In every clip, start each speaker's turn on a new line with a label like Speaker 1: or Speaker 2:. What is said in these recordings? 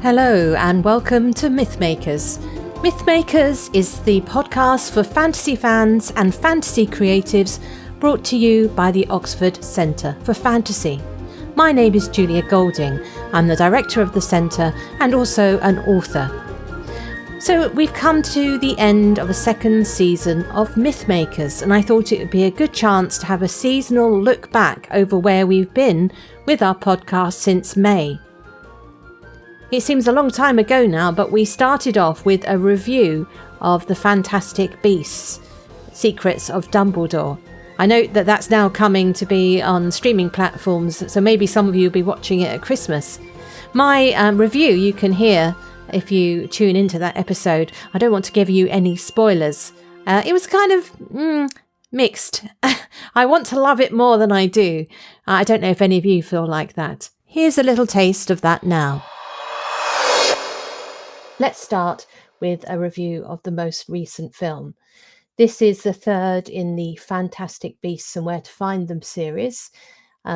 Speaker 1: Hello and welcome to Mythmakers. Mythmakers is the podcast for fantasy fans and fantasy creatives brought to you by the Oxford Centre for Fantasy. My name is Julia Golding. I'm the director of the centre and also an author. So we've come to the end of a second season of Mythmakers, and I thought it would be a good chance to have a seasonal look back over where we've been with our podcast since May. It seems a long time ago now, but we started off with a review of The Fantastic Beasts, Secrets of Dumbledore. I note that that's now coming to be on streaming platforms, so maybe some of you will be watching it at Christmas. My review you can hear if you tune into that episode. I don't want to give you any spoilers. It was kind of mixed. I want to love it more than I do. I don't know if any of you feel like that. Here's a little taste of that now. Let's start with a review of the most recent film. This is the third in the Fantastic Beasts and Where to Find Them series,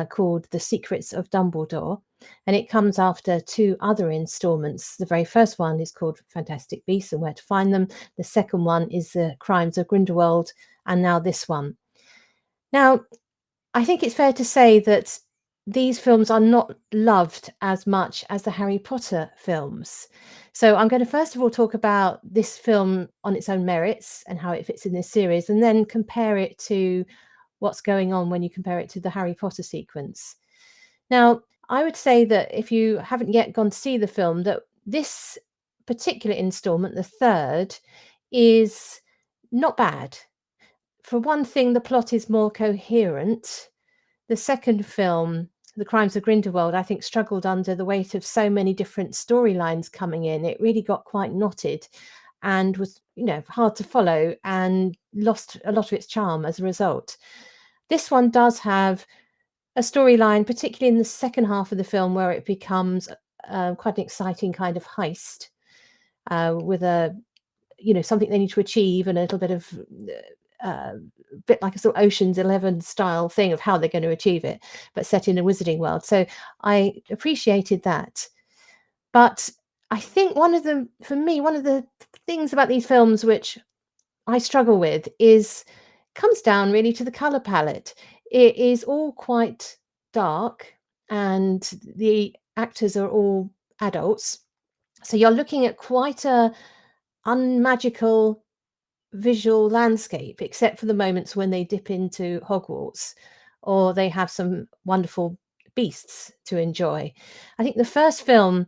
Speaker 1: called The Secrets of Dumbledore, and it comes after two other instalments. The very first one is called Fantastic Beasts and Where to Find Them. The second one is The Crimes of Grindelwald, and now this one. Now, I think it's fair to say that these films are not loved as much as the Harry Potter films. So I'm going to first of all talk about this film on its own merits and how it fits in this series, and then compare it to what's going on when you compare it to the Harry Potter sequence. Now, I would say that if you haven't yet gone to see the film, that this particular installment, the third, is not bad. For one thing, the plot is more coherent. The second film, The Crimes of Grindelwald, I think struggled under the weight of so many different storylines coming in. It really got quite knotted and was, hard to follow and lost a lot of its charm as a result. This one does have a storyline, particularly in the second half of the film, where it becomes quite an exciting kind of heist with something they need to achieve and a little bit of bit like a sort of Ocean's 11 style thing of how they're going to achieve it, but set in a wizarding world. So I appreciated that. But I think one of the things about these films which I struggle with comes down really to the color palette. It is all quite dark and the actors are all adults. So you're looking at quite a unmagical visual landscape, except for the moments when they dip into Hogwarts or they have some wonderful beasts to enjoy. I think the first film,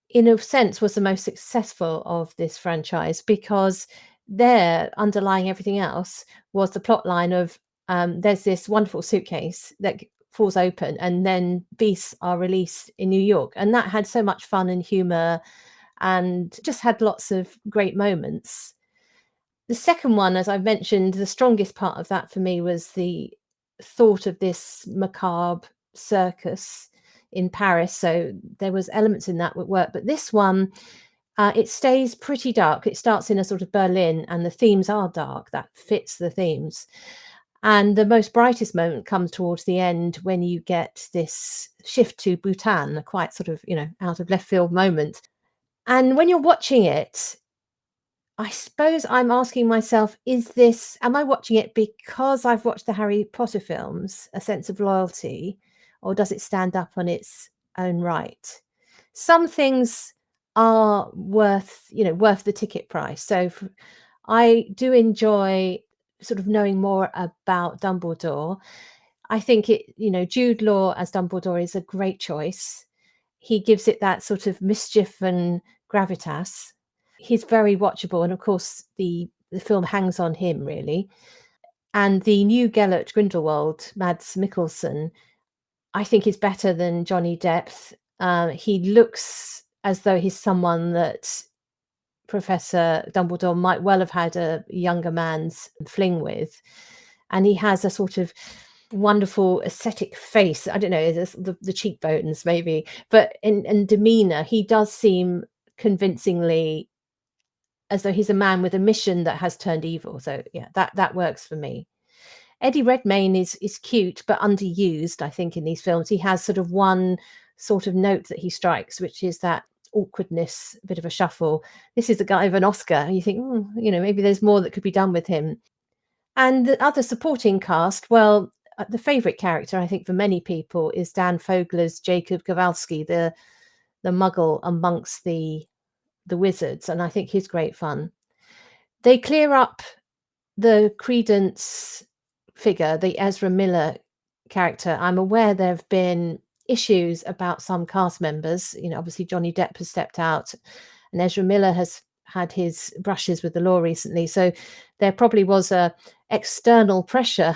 Speaker 1: in a sense, was the most successful of this franchise because there, underlying everything else, was the plot line of there's this wonderful suitcase that falls open and then beasts are released in New York. And that had so much fun and humor and just had lots of great moments. The second one, as I've mentioned, the strongest part of that for me was the thought of this macabre circus in Paris. So there was elements in that would work. But this one, it stays pretty dark. It starts in a sort of Berlin and the themes are dark. That fits the themes. And the most brightest moment comes towards the end when you get this shift to Bhutan, a quite sort of, out of left field moment. And when you're watching it, I suppose I'm asking myself, am I watching it because I've watched the Harry Potter films, a sense of loyalty, or does it stand up on its own right? Some things are worth the ticket price. So I do enjoy sort of knowing more about Dumbledore. I think Jude Law as Dumbledore is a great choice. He gives it that sort of mischief and gravitas. He's very watchable, and of course the film hangs on him really. And the new Gellert Grindelwald, Mads Mikkelsen, I think is better than Johnny Depp. He looks as though he's someone that Professor Dumbledore might well have had a younger man's fling with, and he has a sort of wonderful ascetic face. I don't know, the cheekbones maybe, but in demeanor he does seem convincingly as though he's a man with a mission that has turned evil. So yeah, that works for me. Eddie Redmayne is cute but underused, I think, in these films. He has sort of one sort of note that he strikes, which is that awkwardness, a bit of a shuffle. This is the guy of an Oscar, and you think, "Mm, maybe there's more that could be done with him." And the other supporting cast, well, the favorite character, I think, for many people is Dan Fogler's Jacob Kowalski, the Muggle amongst the wizards, and I think he's great fun. They clear up the Credence figure, the Ezra Miller character. I'm aware there have been issues about some cast members. Obviously Johnny Depp has stepped out, and Ezra Miller has had his brushes with the law recently. So there probably was a external pressure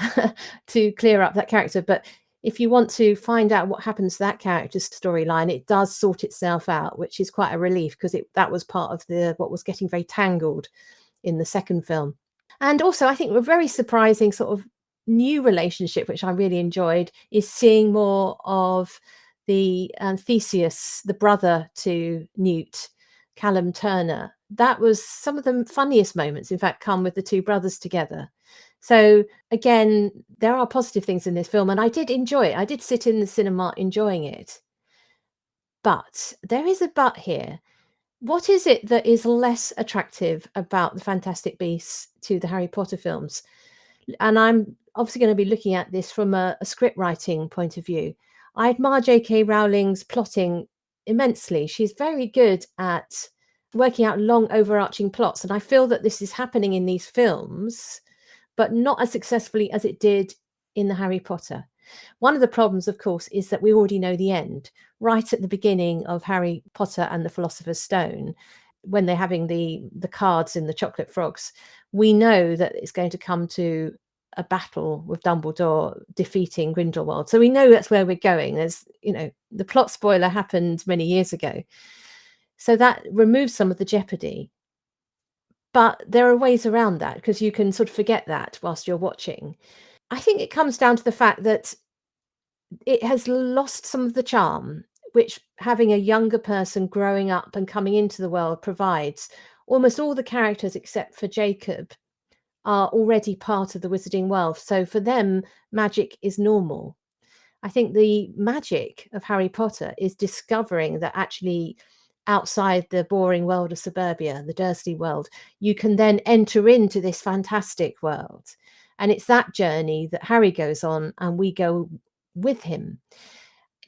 Speaker 1: to clear up that character. But if you want to find out what happens to that character's storyline, it does sort itself out, which is quite a relief, because that was part of what was getting very tangled in the second film. And also, I think a very surprising sort of new relationship, which I really enjoyed, is seeing more of the Theseus, the brother to Newt, Callum Turner. That was some of the funniest moments, in fact, come with the two brothers together. So again, there are positive things in this film, and I did enjoy it. I did sit in the cinema enjoying it. But there is a but here. What is it that is less attractive about the Fantastic Beasts to the Harry Potter films? And I'm obviously going to be looking at this from a script writing point of view. I admire J.K. Rowling's plotting immensely. She's very good at working out long overarching plots, and I feel that this is happening in these films, but not as successfully as it did in the Harry Potter. One of the problems, of course, is that we already know the end. Right at the beginning of Harry Potter and the Philosopher's Stone, when they're having the cards in the chocolate frogs, we know that it's going to come to a battle with Dumbledore defeating Grindelwald. So we know that's where we're going. There's, the plot spoiler happened many years ago. So that removes some of the jeopardy. But there are ways around that, because you can sort of forget that whilst you're watching. I think it comes down to the fact that it has lost some of the charm which having a younger person growing up and coming into the world provides. Almost all the characters except for Jacob are already part of the wizarding world, so for them magic is normal. I think the magic of Harry Potter is discovering that actually outside the boring world of suburbia, the Dursley world, you can then enter into this fantastic world. And it's that journey that Harry goes on, and we go with him.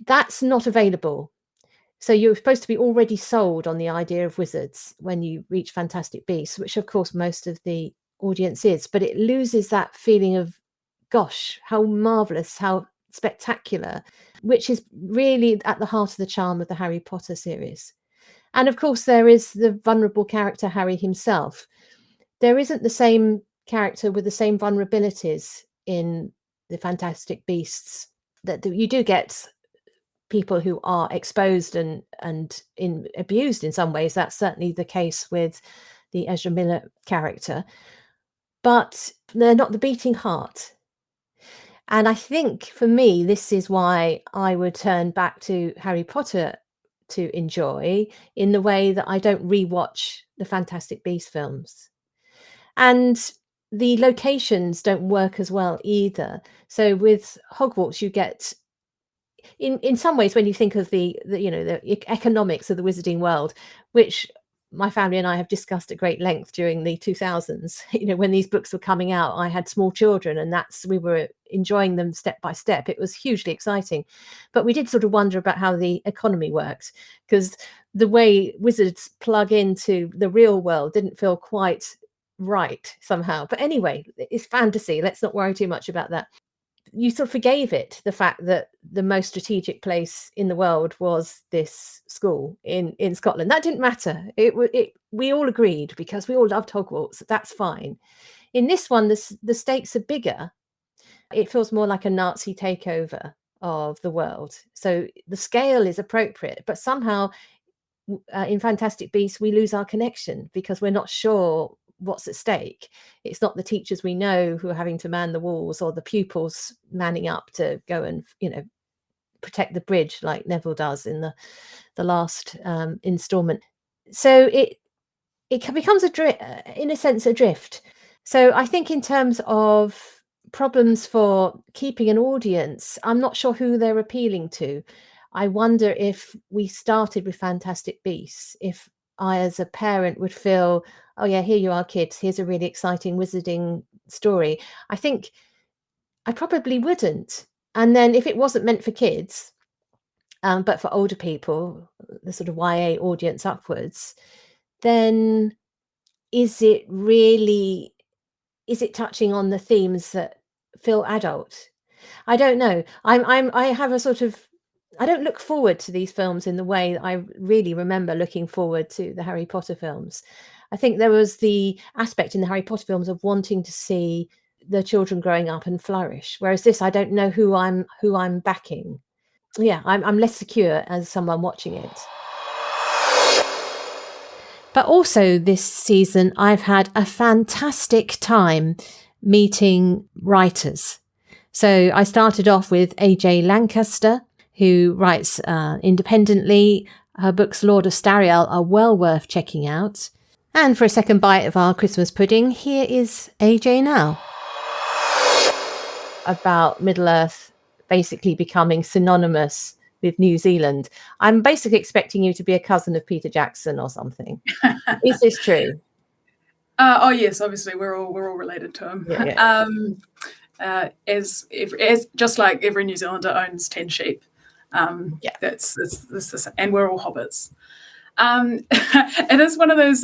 Speaker 1: That's not available. So you're supposed to be already sold on the idea of wizards when you reach Fantastic Beasts, which of course most of the audience is, but it loses that feeling of, gosh, how marvelous, how spectacular, which is really at the heart of the charm of the Harry Potter series. And of course, there is the vulnerable character, Harry himself. There isn't the same character with the same vulnerabilities in the Fantastic Beasts. That you do get people who are exposed and abused in some ways. That's certainly the case with the Ezra Miller character, but they're not the beating heart. And I think for me, this is why I would turn back to Harry Potter to enjoy, in the way that I don't rewatch the Fantastic Beasts films. And the locations don't work as well either. So with Hogwarts, you get in some ways, when you think of the economics of the wizarding world, which my family and I have discussed at great length during the 2000s, when these books were coming out, I had small children, and we were enjoying them step by step. It was hugely exciting, but we did sort of wonder about how the economy worked, because the way wizards plug into the real world didn't feel quite right somehow. But anyway, it's fantasy. Let's not worry too much about that. You sort of forgave it, the fact that the most strategic place in the world was this school in Scotland. That didn't matter. We all agreed, because we all loved Hogwarts. That's fine. In this one, the stakes are bigger. It feels more like a Nazi takeover of the world. So the scale is appropriate, but somehow in Fantastic Beasts, we lose our connection because we're not sure what's at stake. It's not the teachers we know who are having to man the walls, or the pupils manning up to go and protect the bridge like Neville does in the last installment. So it becomes in a sense adrift. So I think in terms of problems for keeping an audience, I'm not sure who they're appealing to. I wonder if we started with Fantastic Beasts, if I as a parent would feel, oh yeah, here you are, kids, here's a really exciting wizarding story. I think I probably wouldn't. And then if it wasn't meant for kids, but for older people, the sort of YA audience upwards, then is it touching on the themes that feel adult? I don't know. I have a sort of, I don't look forward to these films in the way that I really remember looking forward to the Harry Potter films. I think there was the aspect in the Harry Potter films of wanting to see the children growing up and flourish, whereas this, I don't know who I'm backing. Yeah, I'm less secure as someone watching it. But also this season, I've had a fantastic time meeting writers. So I started off with AJ Lancaster, who writes independently. Her books, Lord of Stariel, are well worth checking out. And for a second bite of our Christmas pudding, here is AJ now. About Middle-earth basically becoming synonymous with New Zealand. I'm basically expecting you to be a cousin of Peter Jackson or something. Is this true?
Speaker 2: Oh yes, obviously we're all related to him.
Speaker 1: Yeah.
Speaker 2: As just like every New Zealander owns 10 sheep. That's and we're all hobbits. It is one of those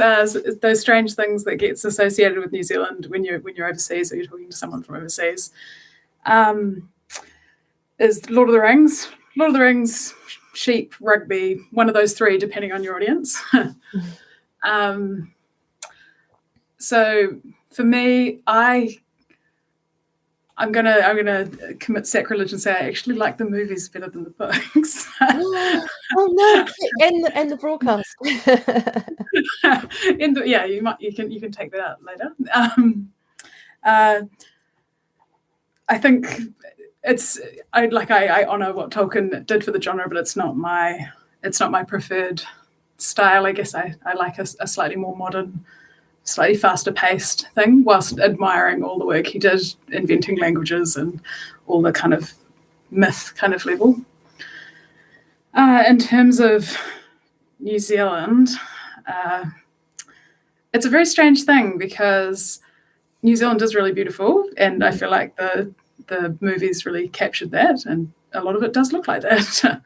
Speaker 2: strange things that gets associated with New Zealand when you're overseas or you're talking to someone from overseas. Is Lord of the Rings. Lord of the Rings, sheep, rugby, one of those three, depending on your audience. So for me, I'm gonna commit sacrilege and say I actually like the movies better than the books.
Speaker 1: Oh no! In the broadcast.
Speaker 2: You can take that out later. I think I honor what Tolkien did for the genre, but it's not my preferred style. I guess I like a slightly more modern, slightly faster paced thing, whilst admiring all the work he did inventing languages and all the kind of myth kind of level. In terms of New Zealand, it's a very strange thing because New Zealand is really beautiful, and I feel like the movies really captured that, and a lot of it does look like that.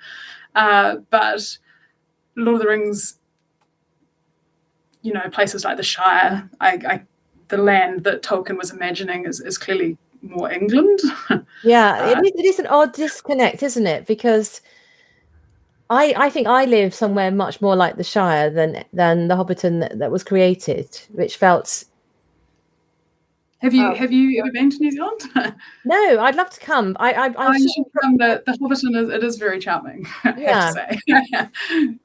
Speaker 2: But Lord of the Rings, places like the Shire, the land that Tolkien was imagining is clearly more England.
Speaker 1: Yeah, it is an odd disconnect, isn't it? Because I think I live somewhere much more like the Shire than the Hobbiton that was created, which felt.
Speaker 2: Have you ever been to New Zealand?
Speaker 1: No, I'd love to come.
Speaker 2: You should come. The Hobbiton it is very charming. I have to say.
Speaker 1: I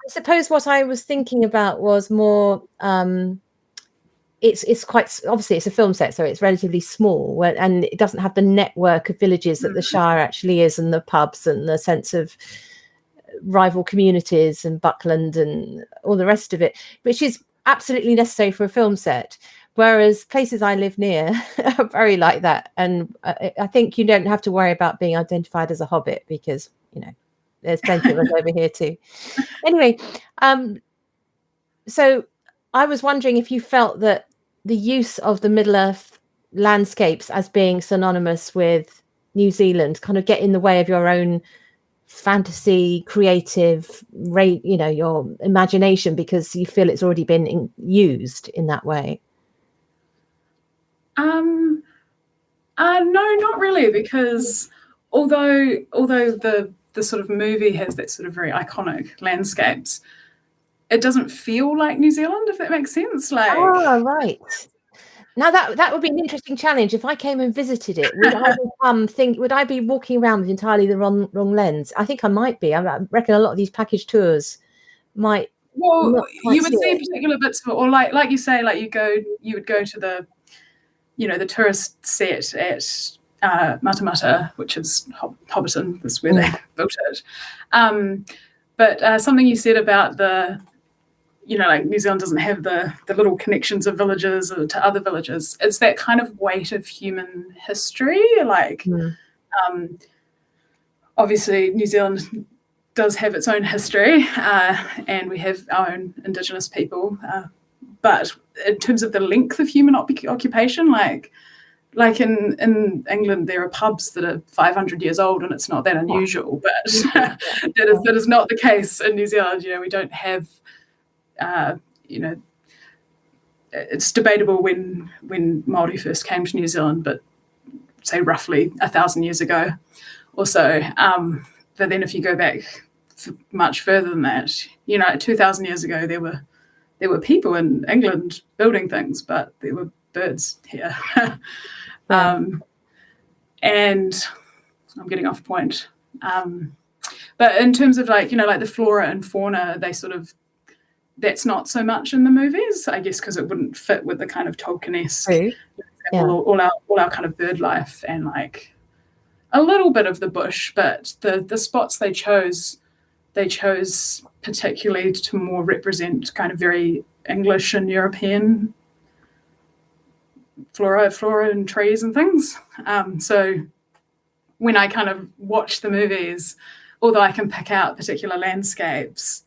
Speaker 1: suppose what I was thinking about was more. It's quite obviously it's a film set, so it's relatively small, and it doesn't have the network of villages that the Shire actually is, and the pubs and the sense of rival communities and Buckland and all the rest of it, which is absolutely necessary for a film set. Whereas places I live near are very like that, and I think you don't have to worry about being identified as a hobbit because there's plenty of us over here too. Anyway, so I was wondering if you felt that the use of the Middle-earth landscapes as being synonymous with New Zealand kind of get in the way of your own fantasy, creative, your imagination, because you feel it's already been used in that way.
Speaker 2: No, not really, because although the sort of movie has that sort of very iconic landscapes, it doesn't feel like New Zealand, if that makes sense.
Speaker 1: Right. Now that would be an interesting challenge. If I came and visited it, would I be walking around with entirely the wrong lens? I think I might be. I reckon a lot of these package tours might.
Speaker 2: Well, you would see particular bits, or like you say, like you would go to the, the tourist set at Matamata, which is Hobbiton. That's where they built it. But something you said about the. Like New Zealand doesn't have the little connections of villages to other villages. It's that kind of weight of human history. Obviously New Zealand does have its own history, and we have our own Indigenous people. But in terms of the length of human occupation, like in England, there are pubs that are 500 years old, and it's not that unusual. But that is not the case in New Zealand. We don't have, it's debatable when Māori first came to New Zealand, but say roughly 1,000 years ago or so. But then if you go back much further than that, 2,000 years ago, there were people in England building things, but there were birds here. And I'm getting off point. But in terms of like the flora and fauna, that's not so much in the movies, I guess, because it wouldn't fit with the kind of Tolkien-esque, all our kind of bird life and like a little bit of the bush, but the spots they chose particularly to more represent kind of very English and European flora and trees and things. So when I kind of watch the movies, although I can pick out particular landscapes,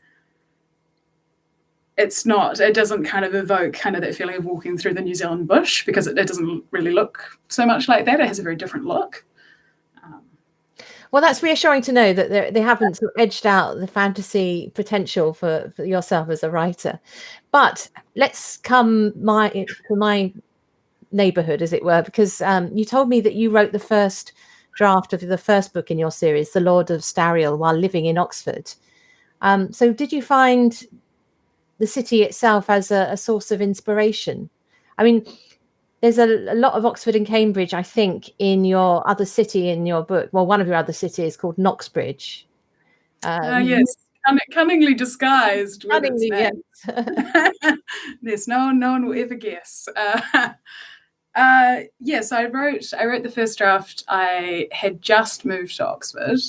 Speaker 2: it doesn't kind of evoke kind of that feeling of walking through the New Zealand bush, because it doesn't really look so much like that. It has a very different look.
Speaker 1: Well, that's reassuring to know that they haven't sort of edged out the fantasy potential for yourself as a writer. But let's come to my neighbourhood, as it were, because you told me that you wrote the first draft of the first book in your series, The Lord of Stariel, while living in Oxford. So did you find the city itself as a source of inspiration? I mean, there's a lot of Oxford and Cambridge, I think, in your other city in your book. Well, one of your other cities called Knoxbridge.
Speaker 2: Yes, cunningly disguised.
Speaker 1: Cunningly, yes.
Speaker 2: Yes, no one will ever guess. Yes, I wrote the first draft. I had just moved to Oxford.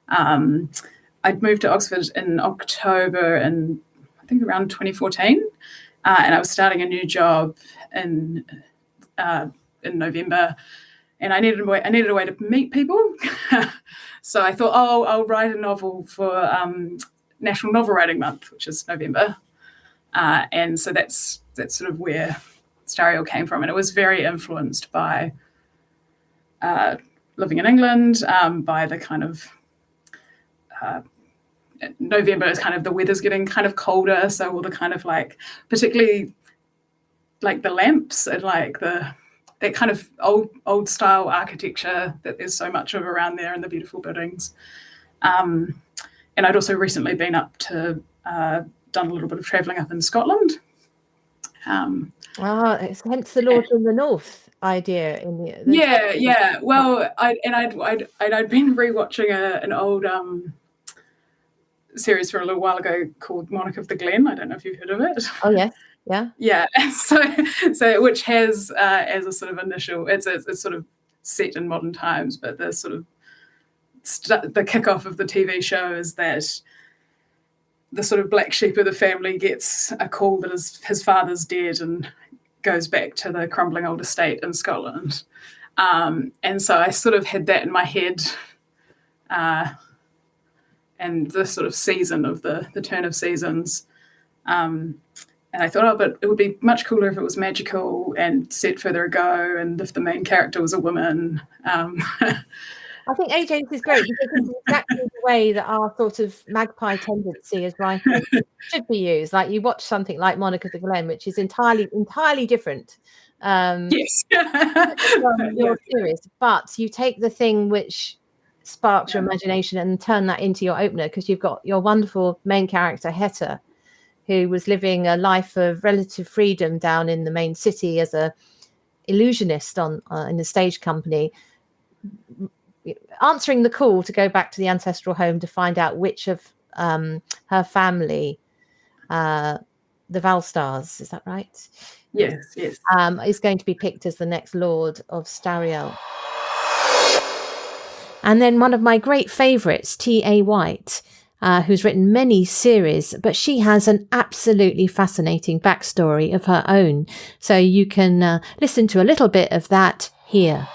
Speaker 2: I'd moved to Oxford in October, and I think around 2014, and I was starting a new job in November, and I needed a way to meet people. So I thought, I'll write a novel for National Novel Writing Month, which is November, and so that's sort of where Stariel came from, and it was very influenced by living in England, by the kind of November is kind of the weather's getting kind of colder, so all the kind of like, particularly like the lamps and like that kind of old style architecture that there's so much of around there, and the beautiful buildings. And I'd also recently been up to done a little bit of travelling up in Scotland.
Speaker 1: It's hence the Lord from the North idea in the
Speaker 2: yeah. Well, I'd been rewatching an old series from a little while ago called Monarch of the Glen. I don't know if you've heard of it.
Speaker 1: Oh yes, yeah.
Speaker 2: So which has as a sort of initial, it's sort of set in modern times, but the sort of the kickoff of the TV show is that the sort of black sheep of the family gets a call that his father's dead and goes back to the crumbling old estate in Scotland. And so I sort of had that in my head, and the sort of season of the turn of seasons. And I thought, but it would be much cooler if it was magical and set further ago, and if the main character was a woman.
Speaker 1: I think age is great, because it's exactly the way that our sort of magpie tendency as writers should be used. Like you watch something like Monarch of the Glen, which is entirely different
Speaker 2: Yes.
Speaker 1: from your series, but you take the thing which sparks your imagination and turn that into your opener, because you've got your wonderful main character Heta, who was living a life of relative freedom down in the main city as a illusionist in a stage company, answering the call to go back to the ancestral home to find out which of her family, the Valstars, is that right?
Speaker 2: Yes.
Speaker 1: Is going to be picked as the next Lord of Stariel. And then one of my great favourites, T.A. White, who's written many series, but she has an absolutely fascinating backstory of her own. So you can listen to a little bit of that here.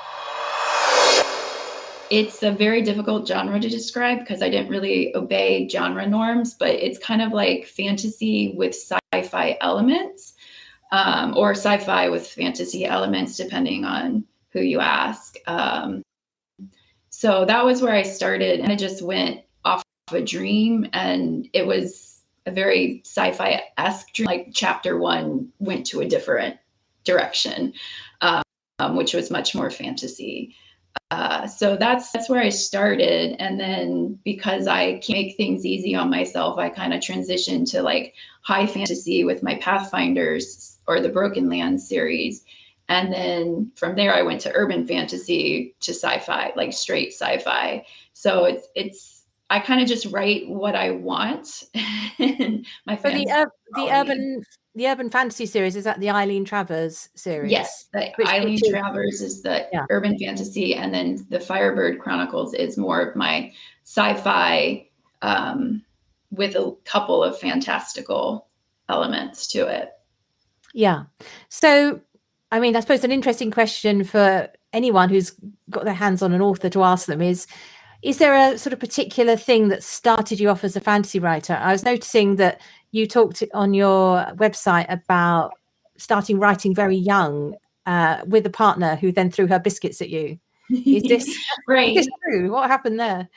Speaker 3: It's a very difficult genre to describe because I didn't really obey genre norms, but it's kind of like fantasy with sci-fi elements, or sci-fi with fantasy elements, depending on who you ask. So that was where I started, and I just went off of a dream, and it was a very sci-fi-esque dream. Like chapter 1 went to a different direction, which was much more fantasy. So that's where I started. And then because I can't make things easy on myself, I kind of transitioned to like high fantasy with my Pathfinders or the Broken Land series. And then from there, I went to urban fantasy to sci-fi, like straight sci-fi. So I kind of just write what I want. My fans.
Speaker 1: The urban fantasy series, is that the Eileen Travers series?
Speaker 3: Yes, the Eileen Travers is the urban fantasy, and then the Firebird Chronicles is more of my sci-fi, with a couple of fantastical elements to it.
Speaker 1: Yeah. So, I mean, I suppose an interesting question for anyone who's got their hands on an author to ask them is there a sort of particular thing that started you off as a fantasy writer? I was noticing that you talked on your website about starting writing very young, with a partner who then threw her biscuits at you. Is this
Speaker 3: right?
Speaker 1: Is this true? What happened there?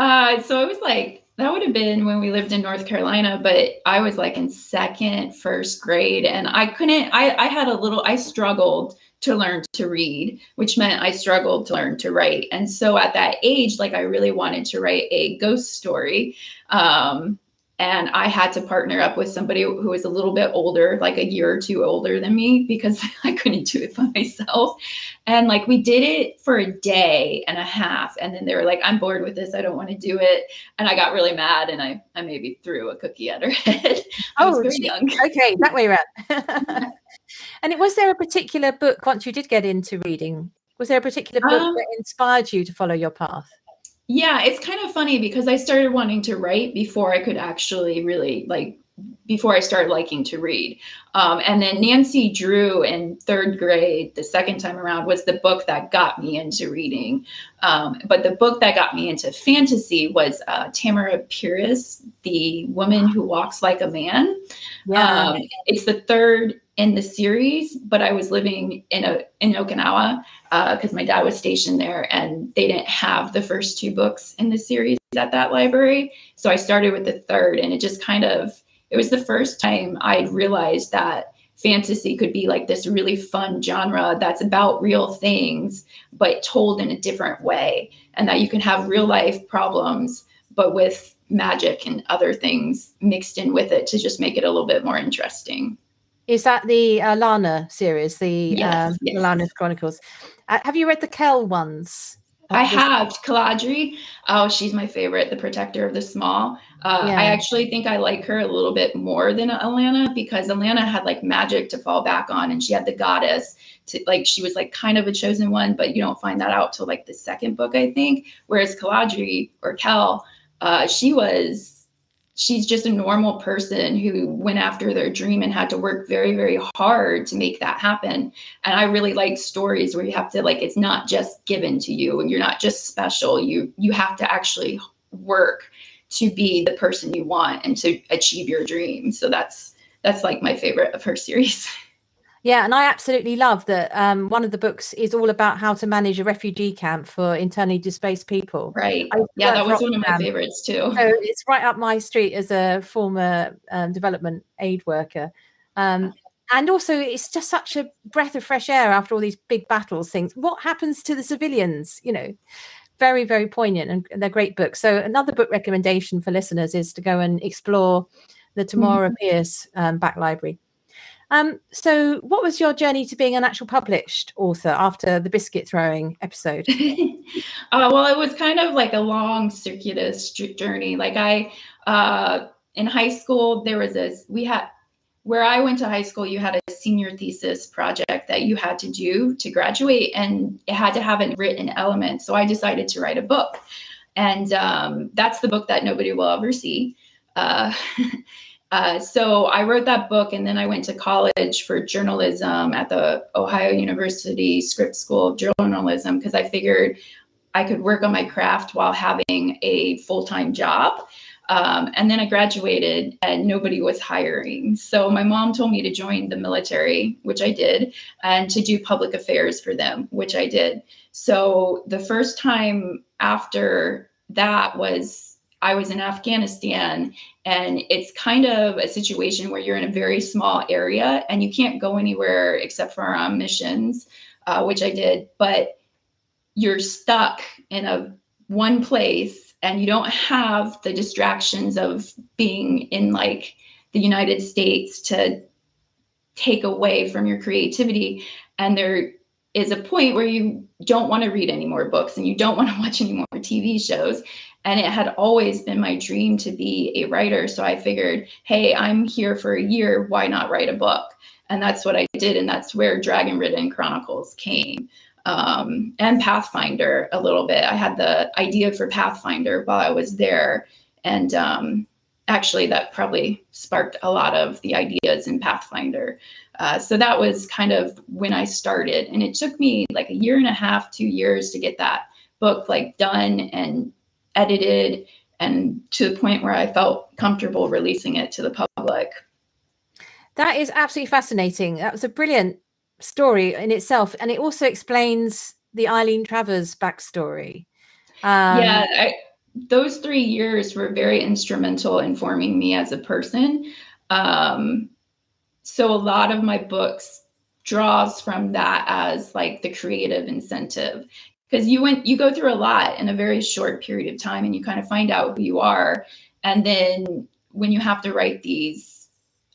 Speaker 3: So it was like, that would have been when we lived in North Carolina, but I was like in first grade, and I struggled to learn to read, which meant I struggled to learn to write. And so at that age, like I really wanted to write a ghost story. And I had to partner up with somebody who was a little bit older, like a year or two older than me, because I couldn't do it by myself. And like, we did it for a day and a half. And then they were like, I'm bored with this. I don't want to do it. And I got really mad, and I maybe threw a cookie at her head. I was very young.
Speaker 1: Okay, that way around. And was there a particular book, once you did get into reading, was there a particular book that inspired you to follow your path?
Speaker 3: Yeah, it's kind of funny because I started wanting to write before I could actually really before I started liking to read. And then Nancy Drew in third grade, the second time around, was the book that got me into reading. But the book that got me into fantasy was Tamara Pierce, The Woman Who Walks Like a Man. Yeah. It's the third in the series, but I was living in Okinawa because my dad was stationed there, and they didn't have the first two books in the series at that library. So I started with the third, and it was the first time I realized that fantasy could be like this really fun genre that's about real things, but told in a different way, and that you can have real life problems, but with magic and other things mixed in with it to just make it a little bit more interesting.
Speaker 1: Is that the Lana series,
Speaker 3: yes.
Speaker 1: Lana Chronicles? Have you read the Kell ones?
Speaker 3: I have. Galadriel. Oh, she's my favorite, the protector of the small. I actually think I like her a little bit more than Alana, because Alana had like magic to fall back on, and she had the goddess to like, she was like kind of a chosen one, but you don't find that out till like the second book, I think. Whereas Galadriel or Kell, she's just a normal person who went after their dream and had to work very, very hard to make that happen. And I really like stories where you have to, like, it's not just given to you and you're not just special. You have to actually work to be the person you want and to achieve your dream. So that's like my favorite of her series.
Speaker 1: Yeah, and I absolutely love that one of the books is all about how to manage a refugee camp for internally displaced people.
Speaker 3: Right. Yeah, that was one of my favorites too.
Speaker 1: So it's right up my street as a former development aid worker. And also, it's just such a breath of fresh air after all these big battles. Things, what happens to the civilians? You know, very, very poignant, and they're great books. So another book recommendation for listeners is to go and explore the Tamora Pierce back library. So what was your journey to being an actual published author after the biscuit throwing episode?
Speaker 3: Well, it was kind of like a long circuitous journey. Like in high school, where I went to high school, you had a senior thesis project that you had to do to graduate, and it had to have a written element. So I decided to write a book, and that's the book that nobody will ever see. So I wrote that book, and then I went to college for journalism at the Ohio University Scripps School of Journalism, because I figured I could work on my craft while having a full-time job. And then I graduated and nobody was hiring. So my mom told me to join the military, which I did, and to do public affairs for them, which I did. So the first time after that was I was in Afghanistan, and it's kind of a situation where you're in a very small area and you can't go anywhere except for on missions, which I did, but you're stuck in one place and you don't have the distractions of being in like the United States to take away from your creativity. And there is a point where you don't want to read any more books and you don't want to watch any more TV shows. And it had always been my dream to be a writer. So I figured, hey, I'm here for a year. Why not write a book? And that's what I did. And that's where Dragon Ridden Chronicles came. And Pathfinder a little bit. I had the idea for Pathfinder while I was there. And actually, that probably sparked a lot of the ideas in Pathfinder. So that was kind of when I started. And it took me like a year and a half, 2 years to get that book like done and edited, and to the point where I felt comfortable releasing it to the public.
Speaker 1: That is absolutely fascinating. That was a brilliant story in itself, and it also explains the Eileen Travers backstory.
Speaker 3: Those 3 years were very instrumental in forming me as a person. So a lot of my books draws from that as like the creative incentive, because you go through a lot in a very short period of time and you kind of find out who you are. And then when you have to write these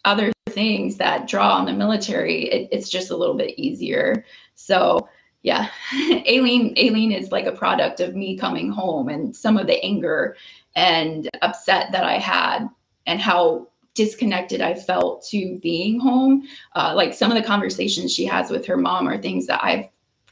Speaker 3: other things that draw on the military, it's just a little bit easier. So yeah, Aileen is like a product of me coming home and some of the anger and upset that I had and how disconnected I felt to being home. Like some of the conversations she has with her mom are things that I've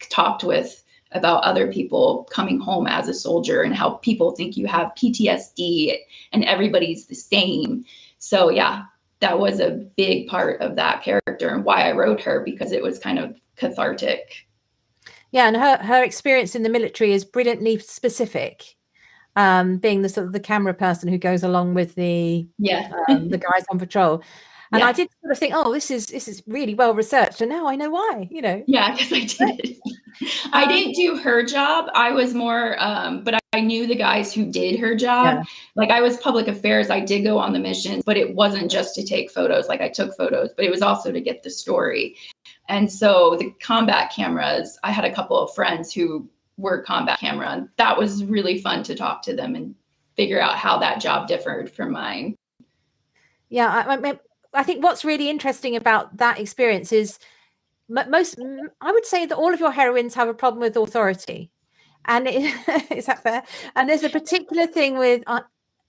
Speaker 3: talked with about other people coming home as a soldier and how people think you have PTSD and everybody's the same. So yeah, that was a big part of that character and why I wrote her, because it was kind of cathartic.
Speaker 1: Yeah, and her experience in the military is brilliantly specific, being the sort of the camera person who goes along with the guys on patrol. And I did sort of think, oh, this is really well researched, and now I know why, you know.
Speaker 3: Yeah, because I did. I didn't do her job. I was more, but I knew the guys who did her job. Yeah. Like I was public affairs. I did go on the missions, but it wasn't just to take photos. Like I took photos, but it was also to get the story. And so the combat cameras, I had a couple of friends who were combat camera, and that was really fun to talk to them and figure out how that job differed from mine.
Speaker 1: Yeah, I think what's really interesting about that experience is I would say that all of your heroines have a problem with authority. And is that fair? And there's a particular thing with,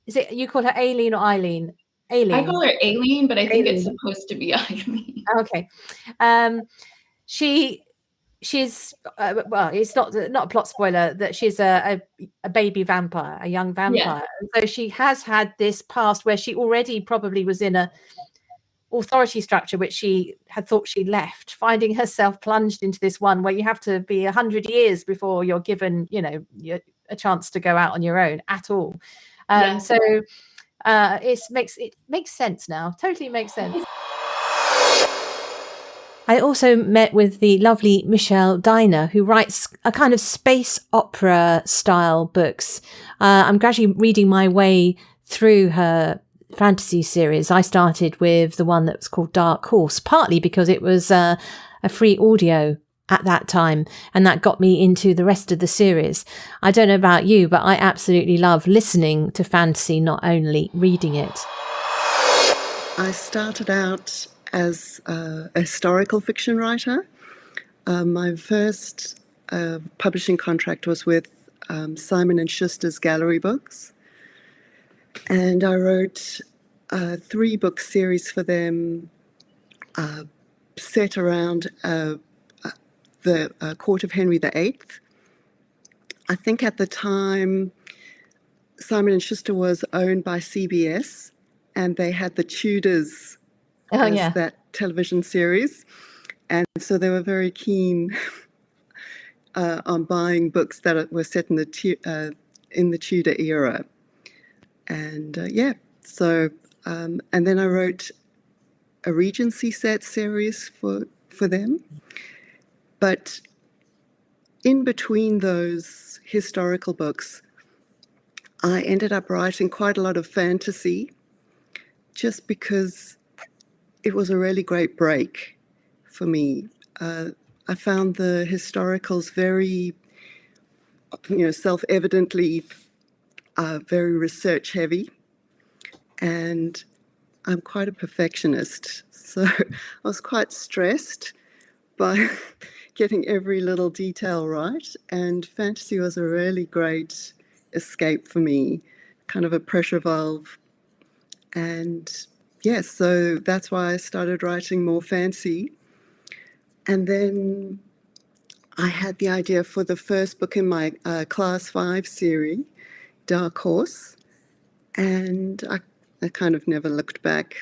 Speaker 1: is it, you call her Aileen or Eileen? Aileen.
Speaker 3: I call her Aileen, but I think it's supposed to be Eileen.
Speaker 1: Okay. She's well, it's not a plot spoiler that she's a baby vampire, a young vampire. Yeah. So she has had this past where she already probably was in a authority structure which she had thought she left, finding herself plunged into this one where you have to be 100 years before you're given, you know, a chance to go out on your own at all. So it makes sense now. Totally makes sense. I also met with the lovely Michelle Diner, who writes a kind of space opera style books. I'm gradually reading my way through her fantasy series. I started with the one that was called Dark Horse, partly because it was a free audio at that time, and that got me into the rest of the series. I don't know about you, but I absolutely love listening to fantasy, not only reading it.
Speaker 4: I started out as a historical fiction writer. My first publishing contract was with Simon & Schuster's Gallery Books. And I wrote a 3-book series for them set around the court of Henry VIII. I think at the time, Simon & Schuster was owned by CBS, and they had the Tudors as that television series. And so they were very keen on buying books that were set in the Tudor era, and and then I wrote a Regency set series for them. But in between those historical books, I ended up writing quite a lot of fantasy, just because it was a really great break for me. I found the historicals very, self-evidently very research heavy, and I'm quite a perfectionist, so I was quite stressed by getting every little detail right, and fantasy was a really great escape for me, kind of a pressure valve. And yes, so that's why I started writing more fantasy. And then I had the idea for the first book in my Class 5 series, Dark Horse, and I kind of never looked back.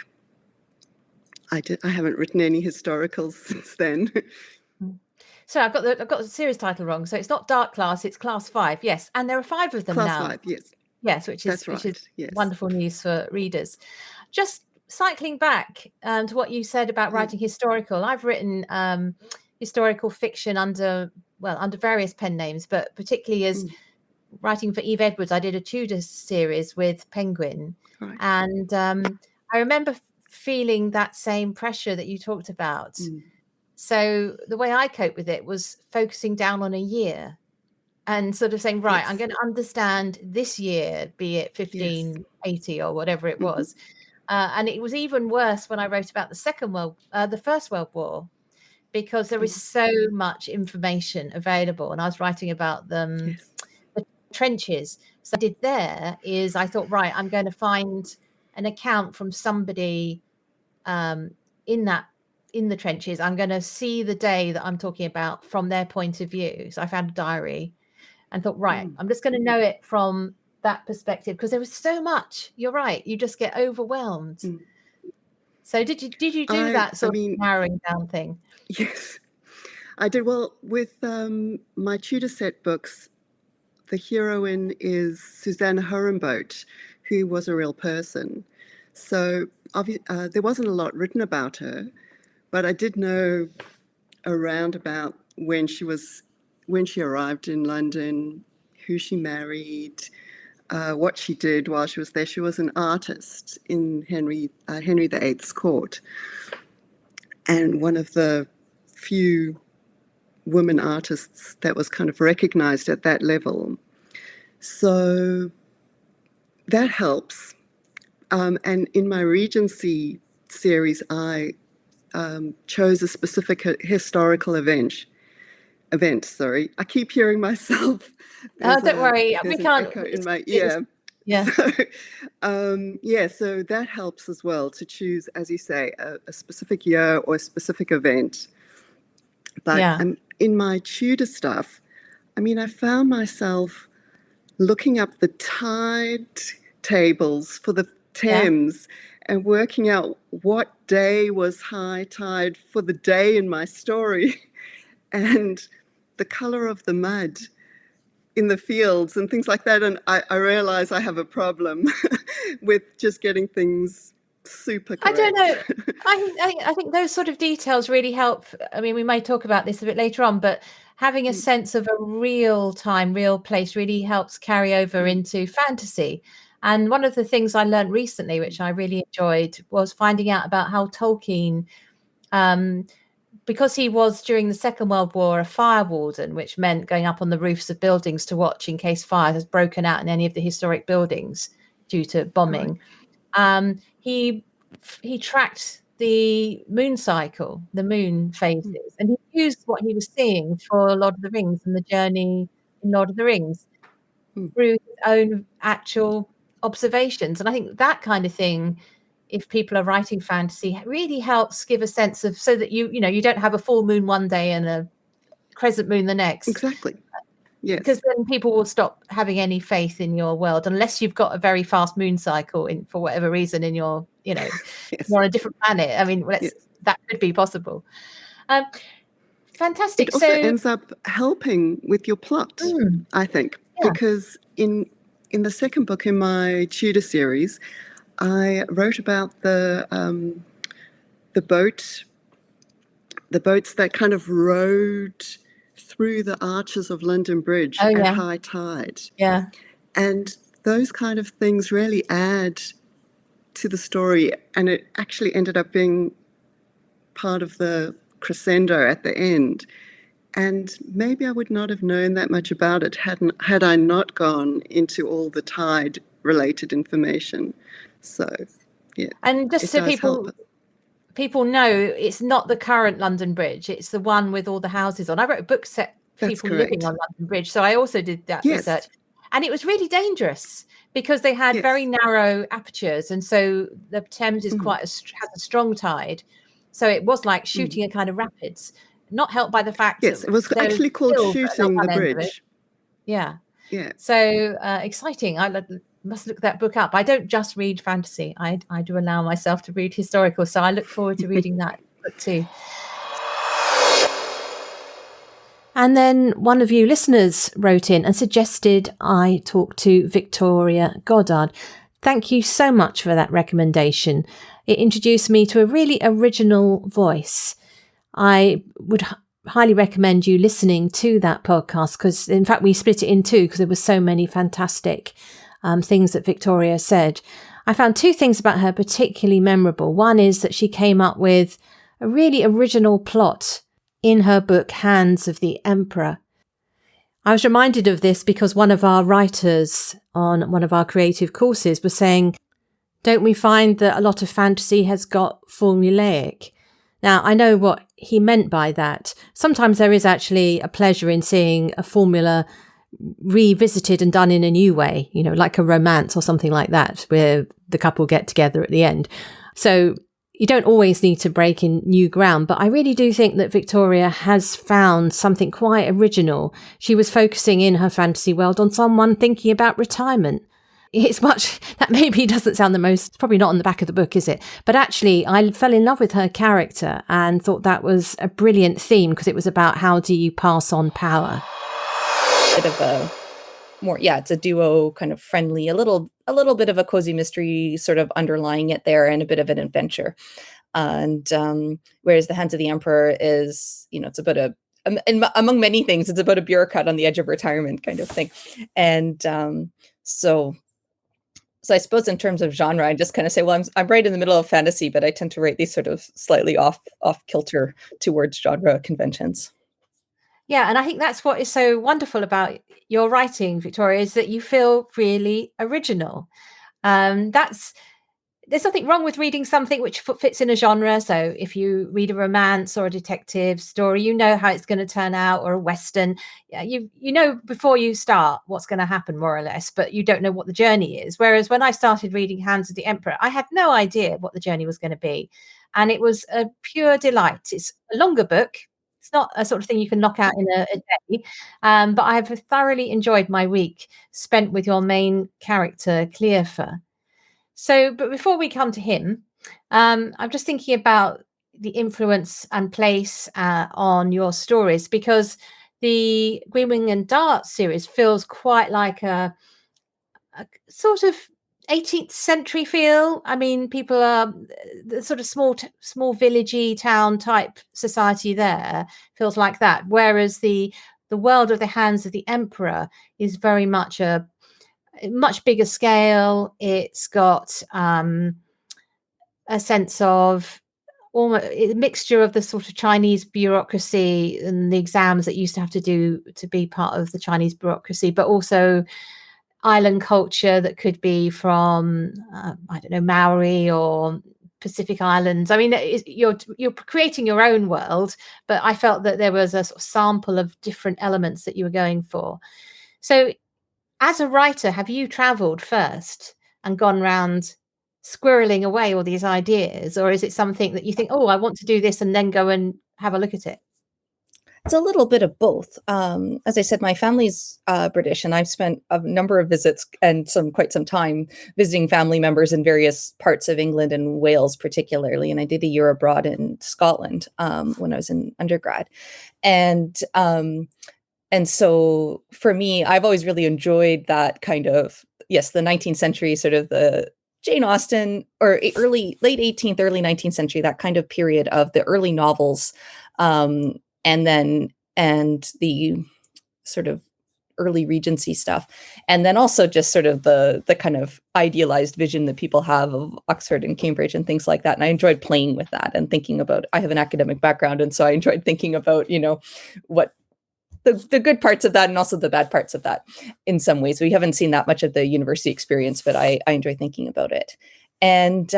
Speaker 4: I haven't written any historicals since then.
Speaker 1: So I've got the series title wrong. So it's not Dark Class, it's Class 5. Yes, and there are 5 of them now.
Speaker 4: Class 5, yes.
Speaker 1: Yes, which is
Speaker 4: yes.
Speaker 1: Wonderful news for readers. Just cycling back to what you said about writing historical. I've written historical fiction under various pen names, but particularly as writing for Eve Edwards, I did a Tudor series with Penguin,
Speaker 4: right.
Speaker 1: And I remember feeling that same pressure that you talked about. So the way I coped with it was focusing down on a year and sort of saying, right, I'm going to understand this year, be it 1580 or whatever it was. And it was even worse when I wrote about the First World War, because there was so much information available, and I was writing about them, the trenches. So what I did there is I thought, right, I'm going to find an account from somebody in the trenches. I'm going to see the day that I'm talking about from their point of view. So I found a diary and thought, right, I'm just going to know it from that perspective, because there was so much. You're right, you just get overwhelmed. So did you do that sort of narrowing down thing?
Speaker 4: Yes, I did. Well, with my Tudor set books, the heroine is Susanna Horenboat, who was a real person. So there wasn't a lot written about her, but I did know around about when she arrived in London, who she married, what she did while she was there. She was an artist in Henry VIII's court, and one of the few women artists that was kind of recognized at that level. So that helps. And in my Regency series, I chose a specific historical event. Sorry, I keep hearing myself.
Speaker 1: Don't worry, we can't.
Speaker 4: Echo in my ear.
Speaker 1: Yeah.
Speaker 4: So that helps as well, to choose, as you say, a specific year or a specific event. But in my Tudor stuff, I found myself looking up the tide tables for the Thames and working out what day was high tide for the day in my story, and the color of the mud in the fields and things like that. And I realize I have a problem with just getting things super correct.
Speaker 1: I don't know. I think those sort of details really help. We may talk about this a bit later on, but having a sense of a real time, real place really helps carry over into fantasy. And one of the things I learned recently, which I really enjoyed, was finding out about how Tolkien, because he was during the Second World War a fire warden, which meant going up on the roofs of buildings to watch in case fire has broken out in any of the historic buildings due to bombing. He tracked the moon cycle, the moon phases, and he used what he was seeing for Lord of the Rings and the journey in Lord of the Rings through his own actual observations. And I think that kind of thing, if people are writing fantasy, really helps give a sense of, so that you don't have a full moon one day and a crescent moon the next.
Speaker 4: Exactly. Yes.
Speaker 1: Because then people will stop having any faith in your world, unless you've got a very fast moon cycle for whatever reason in your, you're on a different planet. That could be possible. Fantastic.
Speaker 4: It also
Speaker 1: So,
Speaker 4: ends up helping with your plot, I think,
Speaker 1: Yeah.
Speaker 4: because in the second book in my Tudor series, I wrote about the boats that kind of rode through the arches of London Bridge
Speaker 1: Oh,
Speaker 4: at
Speaker 1: yeah.
Speaker 4: high tide.
Speaker 1: Yeah.
Speaker 4: And those kind of things really add to the story, and it actually ended up being part of the crescendo at the end. And maybe I would not have known that much about it had I not gone into all the tide-related information. So, yeah.
Speaker 1: And just
Speaker 4: it
Speaker 1: so
Speaker 4: does help.
Speaker 1: people know, it's not the current London Bridge, it's the one with all the houses on. I wrote a book set
Speaker 4: That's
Speaker 1: people living
Speaker 4: correct.
Speaker 1: on London Bridge, so I also did that
Speaker 4: Yes.
Speaker 1: research, and it was really dangerous because they had
Speaker 4: Yes.
Speaker 1: very narrow apertures, and so the Thames is has a strong tide, so it was like shooting a kind of rapids, not helped by the fact
Speaker 4: Yes,
Speaker 1: that
Speaker 4: it was
Speaker 1: there
Speaker 4: actually called
Speaker 1: hills at
Speaker 4: shooting the
Speaker 1: one end of it.
Speaker 4: bridge.
Speaker 1: Yeah.
Speaker 4: Yeah.
Speaker 1: So exciting. I must look that book up. I don't just read fantasy. I do allow myself to read historical. So I look forward to reading that book too. And then one of you listeners wrote in and suggested I talk to Victoria Goddard. Thank you so much for that recommendation. It introduced me to a really original voice. I would highly recommend you listening to that podcast because, in fact, we split it in two because there were so many fantastic things that Victoria said. I found two things about her particularly memorable. One is that she came up with a really original plot in her book, Hands of the Emperor. I was reminded of this because one of our writers on one of our creative courses was saying, don't we find that a lot of fantasy has got formulaic? Now, I know what he meant by that. Sometimes there is actually a pleasure in seeing a formula revisited and done in a new way, like a romance or something like that, where the couple get together at the end. So you don't always need to break in new ground, but I really do think that Victoria has found something quite original. She was focusing in her fantasy world on someone thinking about retirement. It's much that maybe doesn't sound the most, probably not on the back of the book, is it? But actually, I fell in love with her character and thought that was a brilliant theme because it was about how do you pass on power.
Speaker 5: Bit of a more, it's a duo, kind of friendly, a little bit of a cozy mystery sort of underlying it there, and a bit of an adventure. And whereas the Hands of the Emperor is, it's about among many things, it's about a bureaucrat on the edge of retirement kind of thing. And so I suppose in terms of genre, I just kind of say, well, I'm right in the middle of fantasy, but I tend to write these sort of slightly off kilter towards genre conventions.
Speaker 1: Yeah, and I think that's what is so wonderful about your writing, Victoria, is that you feel really original. There's nothing wrong with reading something which fits in a genre. So if you read a romance or a detective story, you know how it's going to turn out, or a Western. Yeah, you know before you start what's going to happen, more or less, but you don't know what the journey is. Whereas when I started reading Hands of the Emperor, I had no idea what the journey was going to be. And it was a pure delight. It's a longer book. It's not a sort of thing you can knock out in a day. But I have thoroughly enjoyed my week spent with your main character, Cleofa. So, but before we come to him, I'm just thinking about the influence and place on your stories, because the Greenwing and Dart series feels quite like a sort of 18th century feel. I mean, people are the sort of small villagey town type society there feels like that. Whereas the world of the Hands of the Emperor is very much a much bigger scale. It's got a sense of almost a mixture of the sort of Chinese bureaucracy and the exams that you used to have to do to be part of the Chinese bureaucracy, but also island culture that could be from I don't know, Maori or Pacific Islands. I mean, you're creating your own world, but I felt that there was a sort of sample of different elements that you were going for. So as a writer, have you traveled first and gone around squirreling away all these ideas, or is it something that you think, oh, I want to do this, and then go and have a look at it?
Speaker 5: It's a little bit of both. As I said, my family's British, and I've spent a number of visits and quite some time visiting family members in various parts of England and Wales, particularly. And I did a year abroad in Scotland when I was in undergrad, and so for me, I've always really enjoyed that kind of, yes, the 19th century, sort of the Jane Austen, or late 18th, early 19th century, that kind of period of the early novels. And the sort of early Regency stuff. And then also just sort of the kind of idealized vision that people have of Oxford and Cambridge and things like that. And I enjoyed playing with that and thinking about, I have an academic background. And so I enjoyed thinking about, what the good parts of that and also the bad parts of that in some ways. We haven't seen that much of the university experience, but I enjoy thinking about it. And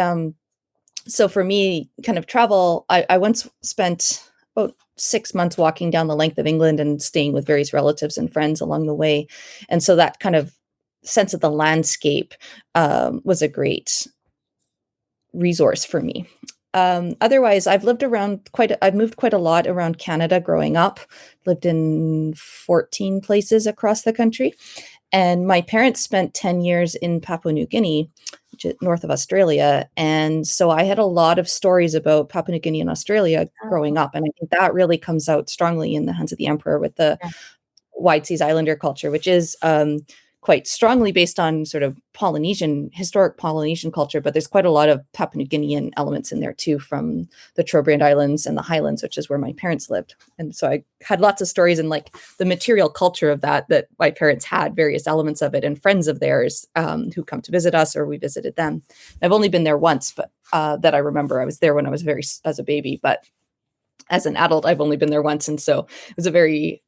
Speaker 5: so for me, kind of travel, I once spent about 6 months walking down the length of England and staying with various relatives and friends along the way. And so that kind of sense of the landscape was a great resource for me. Otherwise, I've moved quite a lot around Canada growing up, lived in 14 places across the country. And my parents spent 10 years in Papua New Guinea, which is north of Australia. And so I had a lot of stories about Papua New Guinea and Australia growing up. And I think that really comes out strongly in The Hands of the Emperor with the Wide Seas Islander culture, which is quite strongly based on sort of historic Polynesian culture, but there's quite a lot of Papua New Guinean elements in there too, from the Trobriand Islands and the Highlands, which is where my parents lived. And so I had lots of stories and like the material culture of that my parents had, various elements of it, and friends of theirs who come to visit us or we visited them. I've only been there once, but that I remember. I was there when I was as a baby, but as an adult, I've only been there once. And so it was a very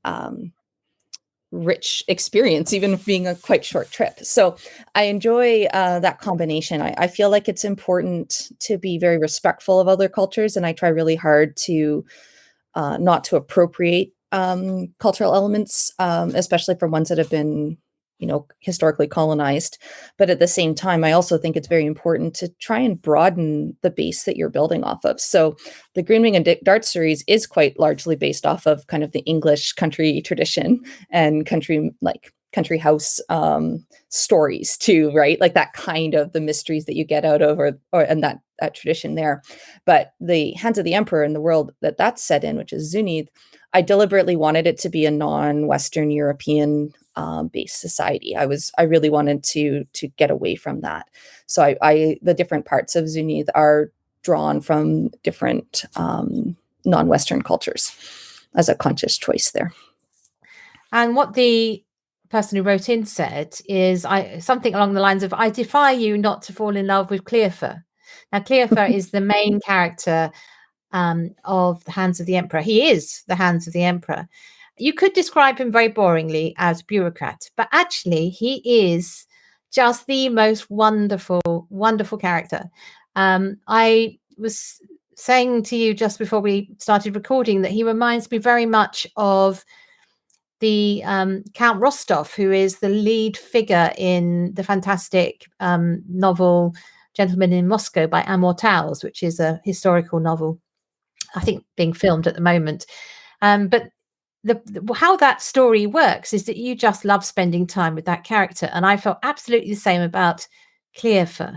Speaker 5: rich experience, even being a quite short trip. So I enjoy that combination. I feel like it's important to be very respectful of other cultures, and I try really hard to not to appropriate cultural elements, especially from ones that have been, historically colonized. But at the same time, I also think it's very important to try and broaden the base that you're building off of. So the Greenwing and Dart series is quite largely based off of kind of the English country tradition and country house stories too, right? Like that kind of the mysteries that you get out of and that tradition there. But the Hands of the Emperor and the world that's set in, which is Zunith, I deliberately wanted it to be a non-Western European based society. I really wanted to get away from that. So the different parts of Zunith are drawn from different non-Western cultures as a conscious choice there.
Speaker 1: And what the person who wrote in said is something along the lines of, I defy you not to fall in love with Cleophas. Now, Cleophas is the main character of The Hands of the Emperor. He is the Hands of the Emperor. You could describe him very boringly as bureaucrat, but actually he is just the most wonderful, wonderful character. I was saying to you just before we started recording that he reminds me very much of the Count Rostov, who is the lead figure in the fantastic novel Gentleman in Moscow by Amor Towles, which is a historical novel, I think being filmed at the moment. But how that story works is that you just love spending time with that character. And I felt absolutely the same about Cleophas.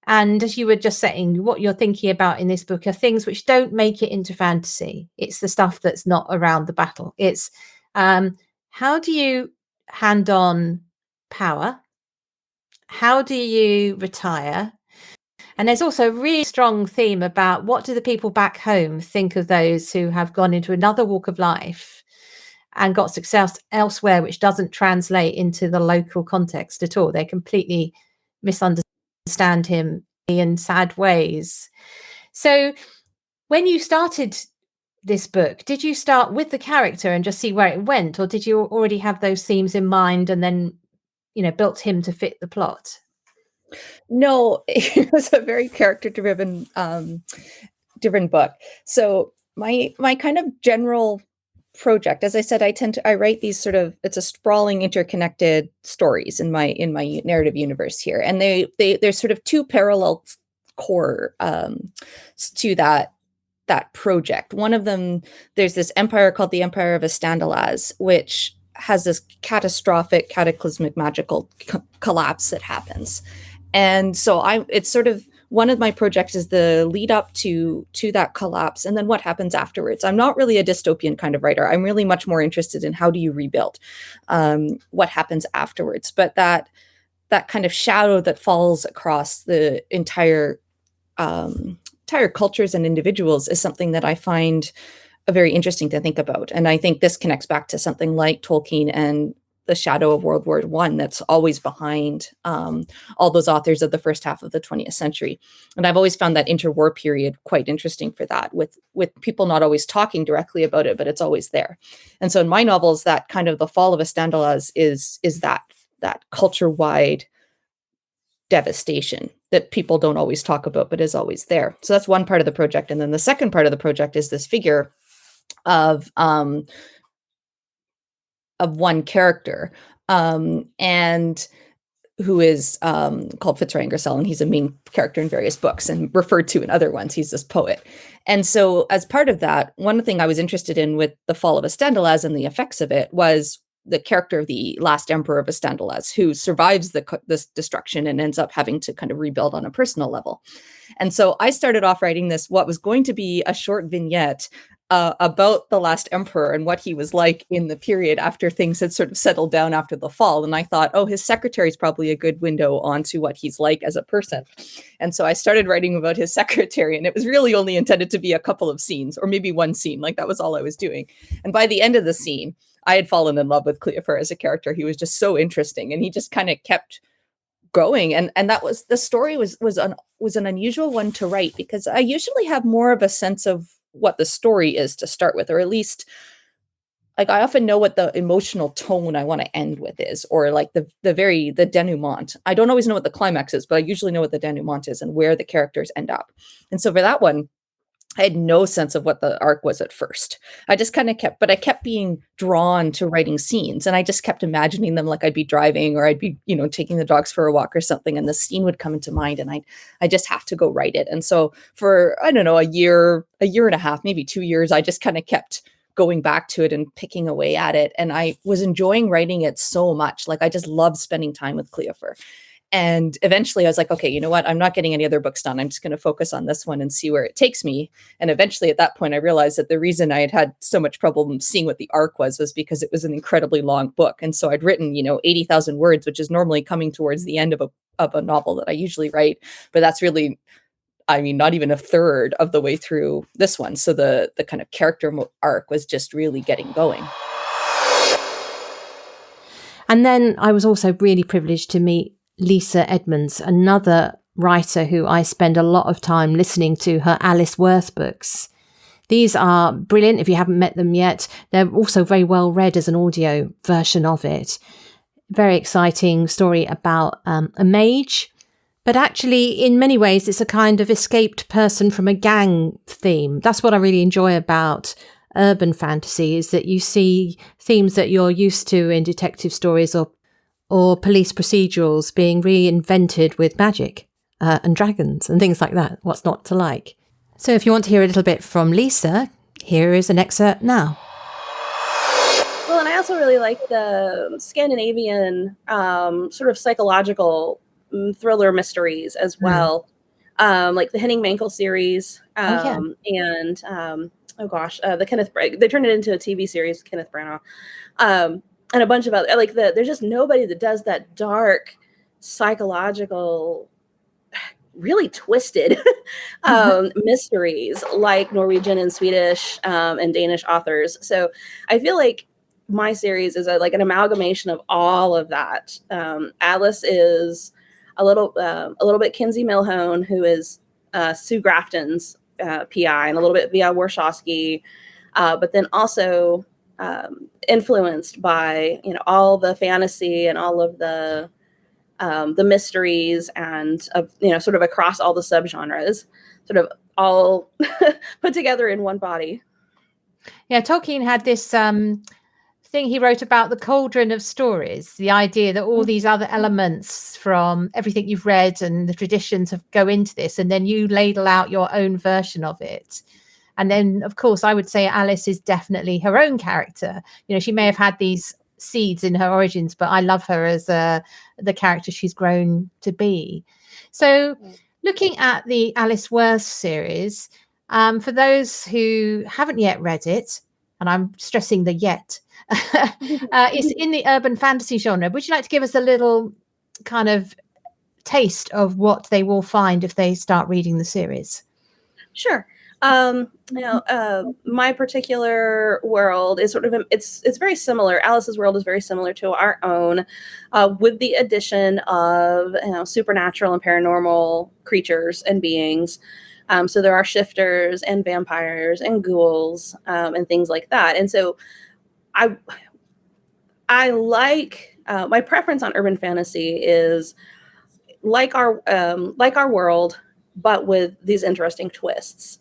Speaker 1: And as you were just saying, what you're thinking about in this book are things which don't make it into fantasy. It's the stuff that's not around the battle. It's how do you hand on power? How do you retire? And there's also a really strong theme about what do the people back home think of those who have gone into another walk of life and got success elsewhere, which doesn't translate into the local context at all. They completely misunderstand him in sad ways. So when you started this book, did you start with the character and just see where it went, or did you already have those themes in mind and then, built him to fit the plot?
Speaker 5: No, it was a very character-driven book. So my kind of general project, as I said, I write these sort of, it's a sprawling, interconnected stories in my narrative universe here, and there's sort of two parallel core to that that project. One of them, there's this empire called the Empire of Estandalaz, which has this catastrophic, cataclysmic, magical collapse that happens. And so it's sort of, one of my projects is the lead up to that collapse, and then what happens afterwards. I'm not really a dystopian kind of writer. I'm really much more interested in how do you rebuild, what happens afterwards. But that kind of shadow that falls across the entire cultures and individuals is something that I find very interesting to think about. And I think this connects back to something like Tolkien and the shadow of World War I that's always behind all those authors of the first half of the 20th century. And I've always found that interwar period quite interesting for that, with people not always talking directly about it, but it's always there. And so in my novels, that kind of the fall of Estandalaz is that culture-wide devastation that people don't always talk about, but is always there. So that's one part of the project. And then the second part of the project is this figure of one character, and who is called Fitzroy Ingersoll, and he's a main character in various books and referred to in other ones. He's this poet. And so as part of that, one thing I was interested in with the fall of Estandalaz and the effects of it was the character of the last emperor of Estandalaz, who survives this destruction and ends up having to kind of rebuild on a personal level. And so I started off writing what was going to be a short vignette about the last emperor and what he was like in the period after things had sort of settled down after the fall. And I thought, oh, his secretary is probably a good window onto what he's like as a person. And so I started writing about his secretary, and it was really only intended to be a couple of scenes, or maybe one scene. Like, that was all I was doing. And by the end of the scene, I had fallen in love with Cleophar as a character. He was just so interesting, and he just kind of kept going. And that was, the story was an unusual one to write, because I usually have more of a sense of what the story is to start with, or at least, like, I often know what the emotional tone I want to end with is, or like the denouement. I don't always know what the climax is, but I usually know what the denouement is and where the characters end up. And so for that one, I had no sense of what the arc was at first. I just kind of kept being drawn to writing scenes, and I just kept imagining them, like I'd be driving, or I'd be, taking the dogs for a walk or something, and the scene would come into mind, and I just have to go write it. And so for, I don't know, a year and a half, maybe 2 years, I just kind of kept going back to it and picking away at it. And I was enjoying writing it so much. Like, I just loved spending time with Cleophar. And eventually I was like, okay, you know what? I'm not getting any other books done. I'm just going to focus on this one and see where it takes me. And eventually at that point, I realized that the reason I had so much problem seeing what the arc was because it was an incredibly long book. And so I'd written, 80,000 words, which is normally coming towards the end of a novel that I usually write. But that's really, not even a third of the way through this one. So the kind of character arc was just really getting going.
Speaker 1: And then I was also really privileged to meet Lisa Edmonds, another writer who I spend a lot of time listening to her Alice Worth books. These are brilliant if you haven't met them yet. They're also very well read as an audio version of it. Very exciting story about a mage, but actually in many ways it's a kind of escaped person from a gang theme. That's what I really enjoy about urban fantasy, is that you see themes that you're used to in detective stories or police procedurals being reinvented with magic and dragons and things like that. What's not to like? So if you want to hear a little bit from Lisa, here is an excerpt now.
Speaker 6: Well, and I also really like the Scandinavian sort of psychological thriller mysteries as well. Like the Henning Mankell series. And the Kenneth Branagh. They turned it into a TV series, Kenneth Branagh. And a bunch of other, there's just nobody that does that dark, psychological, really twisted mysteries like Norwegian and Swedish and Danish authors. So I feel like my series is like an amalgamation of all of that. Alice is a little bit Kinsey Milhone, who is Sue Grafton's PI, and a little bit Via Warshawski, but then also influenced by all the fantasy and all of the mysteries and sort of across all the subgenres, sort of all put together in one body.
Speaker 1: Yeah, Tolkien had this thing he wrote about the cauldron of stories, the idea that all these other elements from everything you've read and the traditions go into this, and then you ladle out your own version of it. And then, of course, I would say Alice is definitely her own character. You know, she may have had these seeds in her origins, but I love her as the character she's grown to be. So looking at the Alice Worth series, for those who haven't yet read it, and I'm stressing the yet, it's in the urban fantasy genre. Would you like to give us a little kind of taste of what they will find if they start reading the series?
Speaker 6: Sure. My particular world is sort of it's very similar. Alice's world is very similar to our own, with the addition of supernatural and paranormal creatures and beings. So there are shifters and vampires and ghouls and things like that. And so I like my preference on urban fantasy is like our world, but with these interesting twists.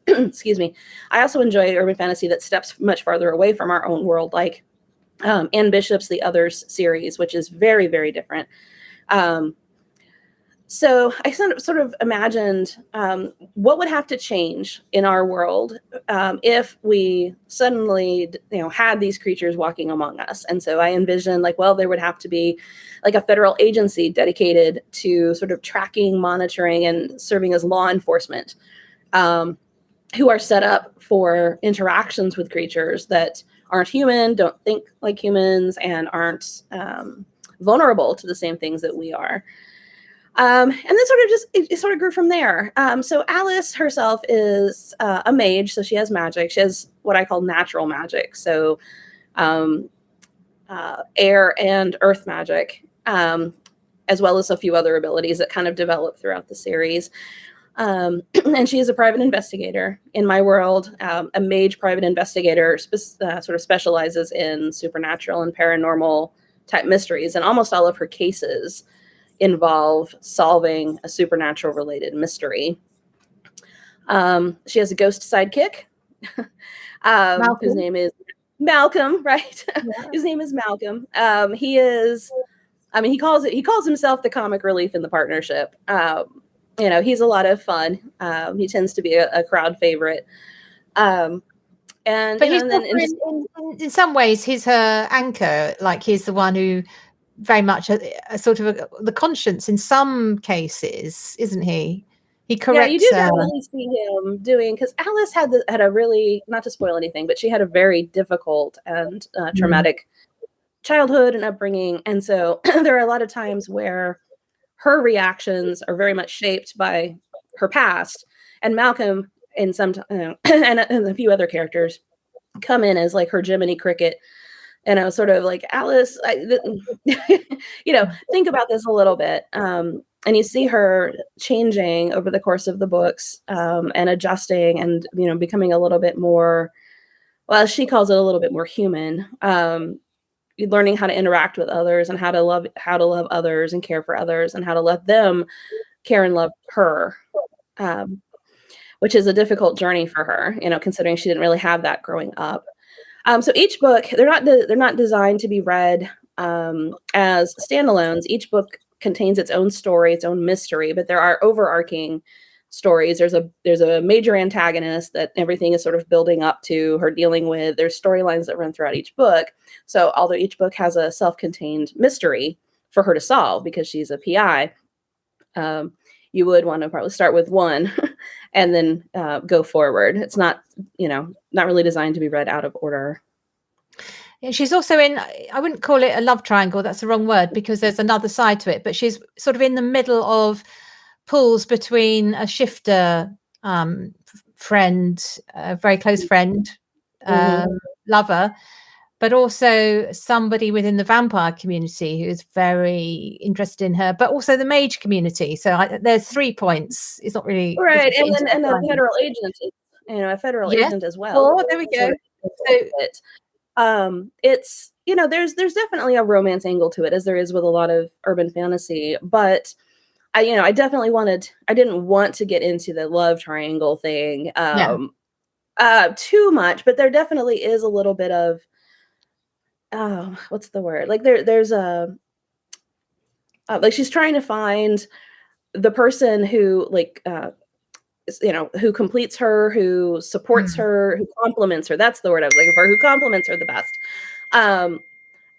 Speaker 6: Excuse me. I also enjoy urban fantasy that steps much farther away from our own world, like Anne Bishop's The Others series, which is very, very different. So I sort of imagined what would have to change in our world if we suddenly, had these creatures walking among us. And so I envisioned there would have to be like a federal agency dedicated to sort of tracking, monitoring, and serving as law enforcement, who are set up for interactions with creatures that aren't human, don't think like humans, and aren't vulnerable to the same things that we are. And then it sort of grew from there. So Alice herself is a mage, so she has magic. She has what I call natural magic, so air and earth magic, as well as a few other abilities that kind of develop throughout the series. And she is a private investigator. In my world, a mage private investigator sort of specializes in supernatural and paranormal type mysteries, and almost all of her cases involve solving a supernatural related mystery. She has a ghost sidekick whose name is Malcolm, right? Yeah. His name is Malcolm. He calls himself the comic relief in the partnership. He's a lot of fun. He tends to be a crowd favorite.
Speaker 1: But in some ways, he's her anchor. Like, he's the one who very much a sort of the conscience in some cases, isn't he? He corrects.
Speaker 6: Yeah, you do definitely see him doing, because Alice had a really, not to spoil anything, but she had a very difficult and traumatic childhood and upbringing, and so there are a lot of times where her reactions are very much shaped by her past, and Malcolm and a few other characters come in as like her Jiminy Cricket. And I was sort of like, Alice, think about this a little bit. And you see her changing over the course of the books, and adjusting and, becoming a little bit more, well, she calls it a little bit more human, learning how to interact with others and how to love others and care for others and how to let them care and love her, which is a difficult journey for her, considering she didn't really have that growing up. So each book, they're not designed to be read as standalones. Each book contains its own story, its own mystery, but there are overarching stories. There's a major antagonist that everything is sort of building up to her dealing with. There's storylines that run throughout each book. So although each book has a self-contained mystery for her to solve because she's a PI, you would want to probably start with one and then go forward. It's not really designed to be read out of order.
Speaker 1: Yeah, she's also in, I wouldn't call it a love triangle, that's the wrong word, because there's another side to it, but she's sort of in the middle of pulls between a shifter friend, a very close friend, lover, but also somebody within the vampire community who's very interested in her, but also the mage community. So there's 3 points. It's not really
Speaker 6: right, and the federal agent is, a federal agent as well.
Speaker 1: Oh, there we go.
Speaker 6: So it's there's definitely a romance angle to it, as there is with a lot of urban fantasy, but I didn't want to get into the love triangle thing too much, but there definitely is a little bit of what's the word? Like there's a like she's trying to find the person who who completes her, who supports her, who compliments her. That's the word I was looking for. Who compliments her the best.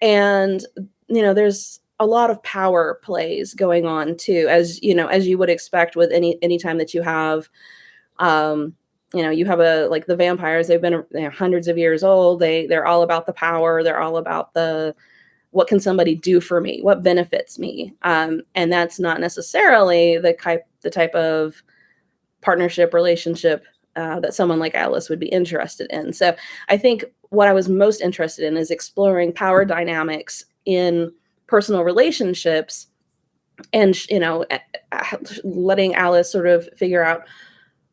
Speaker 6: And there's a lot of power plays going on too, as you would expect with any time that you have, you have the vampires. They've been hundreds of years old. They're all about the power. They're all about what can somebody do for me? What benefits me? And that's not necessarily the type of partnership relationship that someone like Alice would be interested in. So I think what I was most interested in is exploring power dynamics in personal relationships, and letting Alice sort of figure out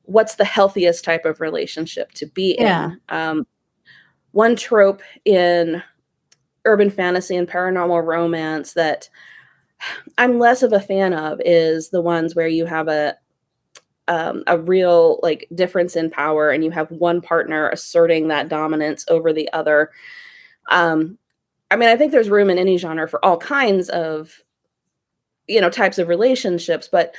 Speaker 6: what's the healthiest type of relationship to be in. One trope in urban fantasy and paranormal romance that I'm less of a fan of is the ones where you have a real difference in power, and you have one partner asserting that dominance over the other. I think there's room in any genre for all kinds of types of relationships, but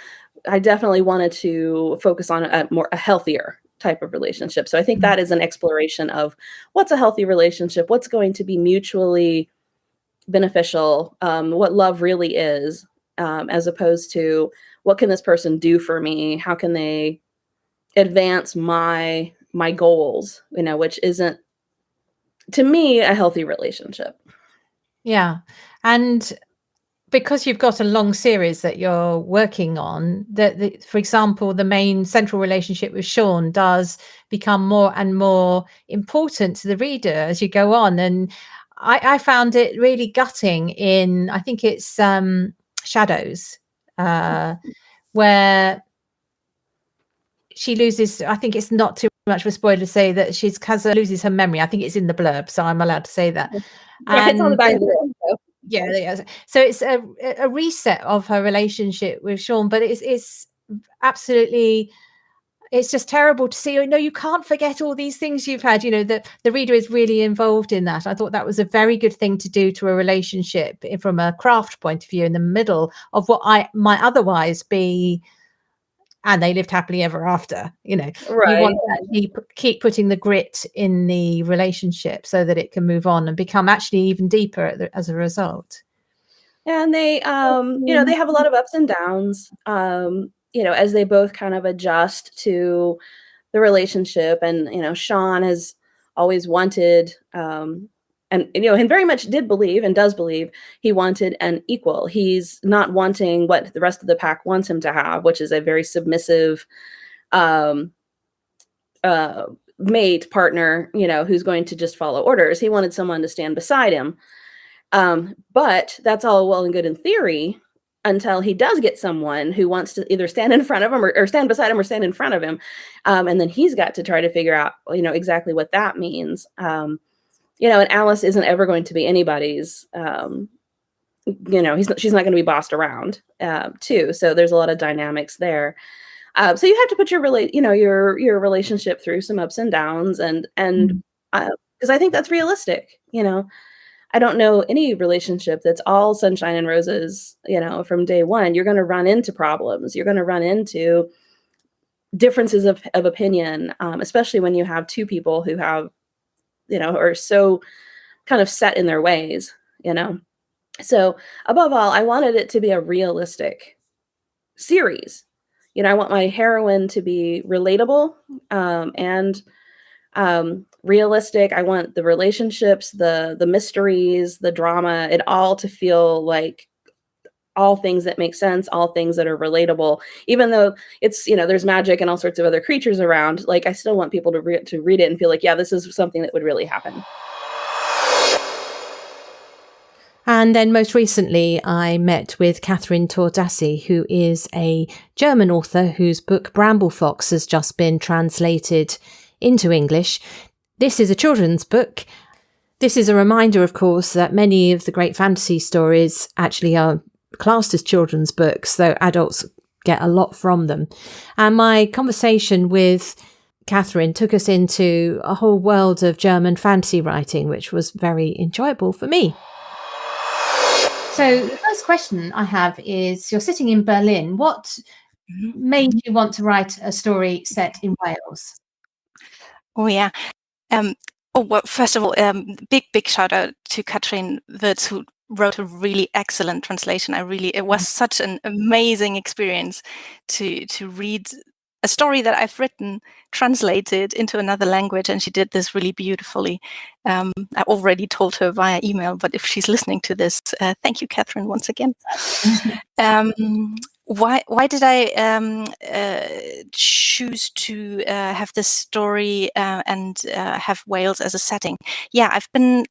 Speaker 6: I definitely wanted to focus on a healthier type of relationship. So I think that is an exploration of what's a healthy relationship, what's going to be mutually beneficial, what love really is, as opposed to what can this person do for me? How can they advance my goals, which isn't, to me, a healthy relationship.
Speaker 1: Yeah. And because you've got a long series that you're working on, for example, the main central relationship with Sean does become more and more important to the reader as you go on. And I found it really gutting in, I think it's Shadows, where she loses, I think it's not too much of a spoiler to say that Kaza loses her memory. I think it's in the blurb, so I'm allowed to say that.
Speaker 6: Yeah, it's on the back of the book.
Speaker 1: Yeah. So it's a reset of her relationship with Sean, but it's absolutely, it's just terrible to see. You can't forget all these things you've had. The reader is really involved in that. I thought that was a very good thing to do to a relationship from a craft point of view, in the middle of what might otherwise be, and they lived happily ever after.
Speaker 6: Right.
Speaker 1: You want to actually keep putting the grit in the relationship so that it can move on and become actually even deeper as a result.
Speaker 6: And they, they have a lot of ups and downs, as they both kind of adjust to the relationship. And, Sean has always wanted, and very much did believe and does believe he wanted an equal. He's not wanting what the rest of the pack wants him to have, which is a very submissive mate partner, who's going to just follow orders. He wanted someone to stand beside him. But that's all well and good in theory until he does get someone who wants to either stand in front of him or stand beside him or stand in front of him. And then he's got to try to figure out, exactly what that means. And Alice isn't ever going to be anybody's, she's not going to be bossed around, too. So there's a lot of dynamics there. So you have to put your relationship through some ups and downs, and because I think that's realistic. I don't know any relationship that's all sunshine and roses, from day one. You're going to run into problems. You're going to run into differences of opinion, especially when you have two people who have, are so kind of set in their ways, So above all, I wanted it to be a realistic series. I want my heroine to be relatable, and realistic. I want the relationships, the mysteries, the drama, it all to feel like all things that make sense, all things that are relatable, even though it's, there's magic and all sorts of other creatures around. I still want people to read it and feel like, yeah, this is something that would really happen.
Speaker 1: And then most recently, I met with Kathrin Tordasi, who is a German author whose book Bramble Fox has just been translated into English. This is a children's book. This is a reminder, of course, that many of the great fantasy stories actually are classed as children's books, though adults get a lot from them. And my conversation with Kathrin took us into a whole world of German fantasy writing, which was very enjoyable for me. So the first question I have is, you're sitting in Berlin. What made you want to write a story set in Wales?
Speaker 7: Oh yeah. Well, first of all, big shout out to Kathrin Wirtz, who wrote a really excellent translation. It was such an amazing experience to read a story that I've written, translated into another language, and she did this really beautifully. I already told her via email, but if she's listening to this, thank you, Kathrin, once again. Why did I choose to have this story and have Wales as a setting? Yeah,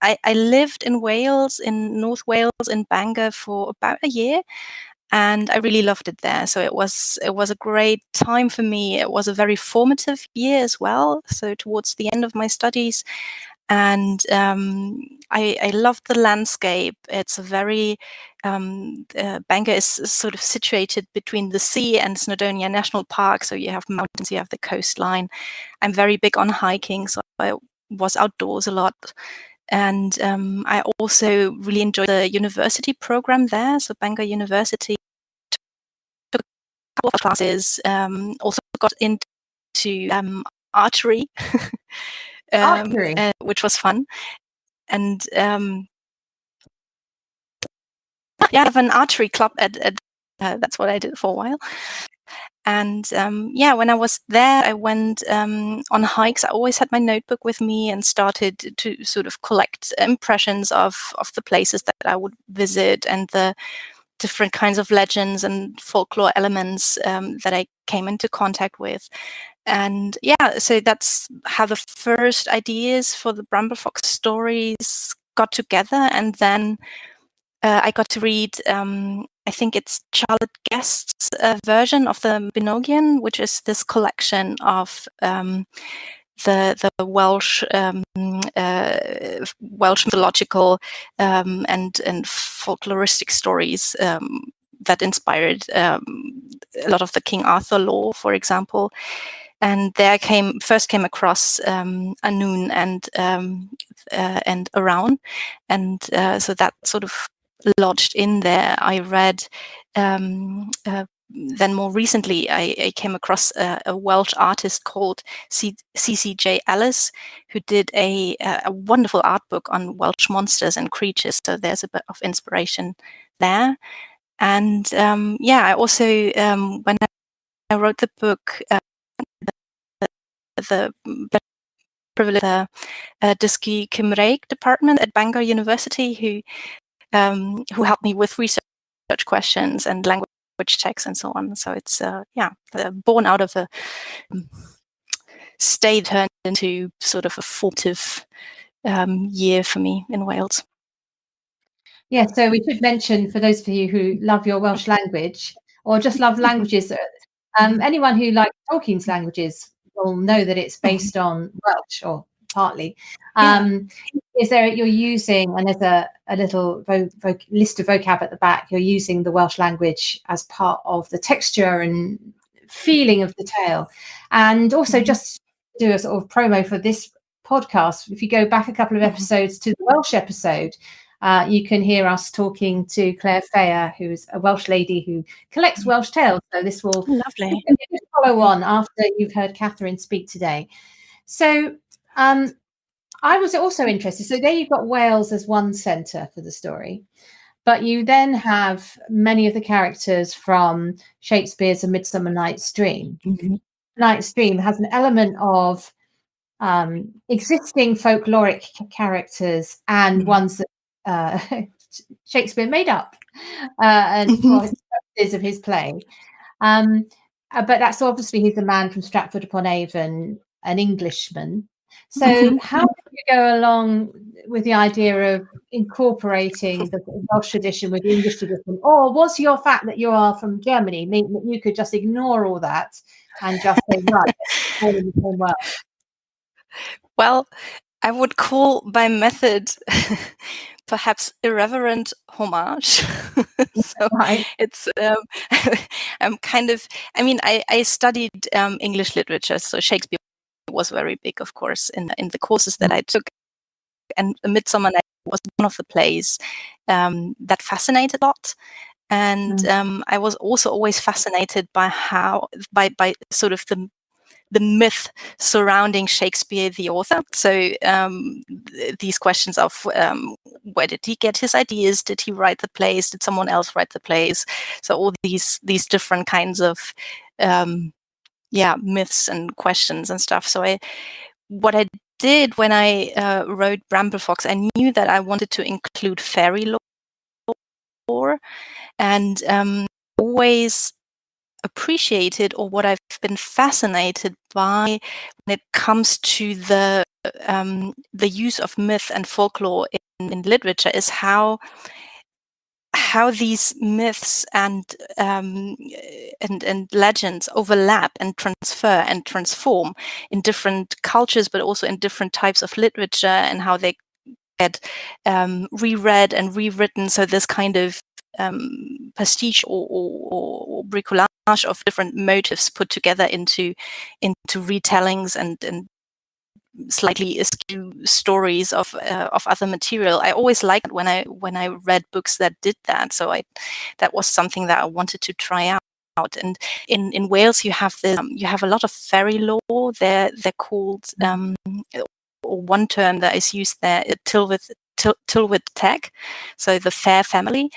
Speaker 7: I lived in Wales, in North Wales, in Bangor for about a year, and I really loved it there. So it was a great time for me. It was a very formative year as well. So towards the end of my studies, and I loved the landscape. It's a very Bangor is sort of situated between the sea and Snowdonia National Park. So you have mountains, you have the coastline. I'm very big on hiking, so I was outdoors a lot. And I also really enjoyed the university program there. So Bangor University, took a couple of classes, also got into archery, which was fun. And I have an archery club at that's what I did for a while. And when I was there, I went on hikes. I always had my notebook with me and started to sort of collect impressions of the places that I would visit and the different kinds of legends and folklore elements that I came into contact with. And so that's how the first ideas for the Bramble Fox stories got together. And then I got to read, I think it's Charlotte Guest's version of the Mabinogion, which is this collection of the Welsh Welsh mythological and folkloristic stories that inspired a lot of the King Arthur lore, for example. And there I first came across Annwn and Around, and so that sort of lodged in there. I read then more recently I came across a Welsh artist called CCJ Ellis, who did a wonderful art book on Welsh monsters and creatures. So there's a bit of inspiration there. And I also when I wrote the book, the privilege Dysgu Cymraeg department at Bangor University, who helped me with research questions and language checks and so on. So it's born out of a stay turned into sort of a formative year for me in Wales.
Speaker 1: Yeah, so we should mention, for those of you who love your Welsh language or just love languages, anyone who likes Tolkien's languages will know that it's based on Welsh, or partly. Is there, you're using, and there's a little list of vocab at the back, you're using the Welsh language as part of the texture and feeling of the tale. And also just do a sort of promo for this podcast. If you go back a couple of episodes to the Welsh episode, you can hear us talking to Claire Fair, who's a Welsh lady who collects Welsh tales. So this will lovely follow on after you've heard Kathrin speak today. So I was also interested. So there you've got Wales as one centre for the story, but you then have many of the characters from Shakespeare's A Midsummer Night's Dream. Night's Dream has an element of existing folkloric characters and ones that Shakespeare made up and for his purposes of his play. But that's obviously he's a man from Stratford upon Avon, an Englishman. So how did you go along with the idea of incorporating the Welsh tradition with the English tradition? Or was your fact that you are from Germany mean that you could just ignore all that and just say, right, all in the same world?
Speaker 7: Well, I would call my method perhaps irreverent homage. So it's I'm kind of, I mean, I studied English literature, so Shakespeare was very big, of course, in the courses that I took, and A Midsummer Night was one of the plays that fascinated a lot. And I was also always fascinated by sort of the myth surrounding Shakespeare, the author. So these questions of where did he get his ideas? Did he write the plays? Did someone else write the plays? So all these different kinds of myths and questions and stuff. So what I did when I wrote Bramblefox, I knew that I wanted to include fairy lore, and always appreciated, or what I've been fascinated by when it comes to the use of myth and folklore in literature, is how these myths and legends overlap and transfer and transform in different cultures, but also in different types of literature, and how they get reread and rewritten. So this kind of pastiche or bricolage of different motifs put together into retellings and slightly askew stories of other material. I always liked when I read books that did that. So that was something that I wanted to try out. And in Wales, you have a lot of fairy lore. They're called or one term that is used there, Tylwyth Teg, so the fair family,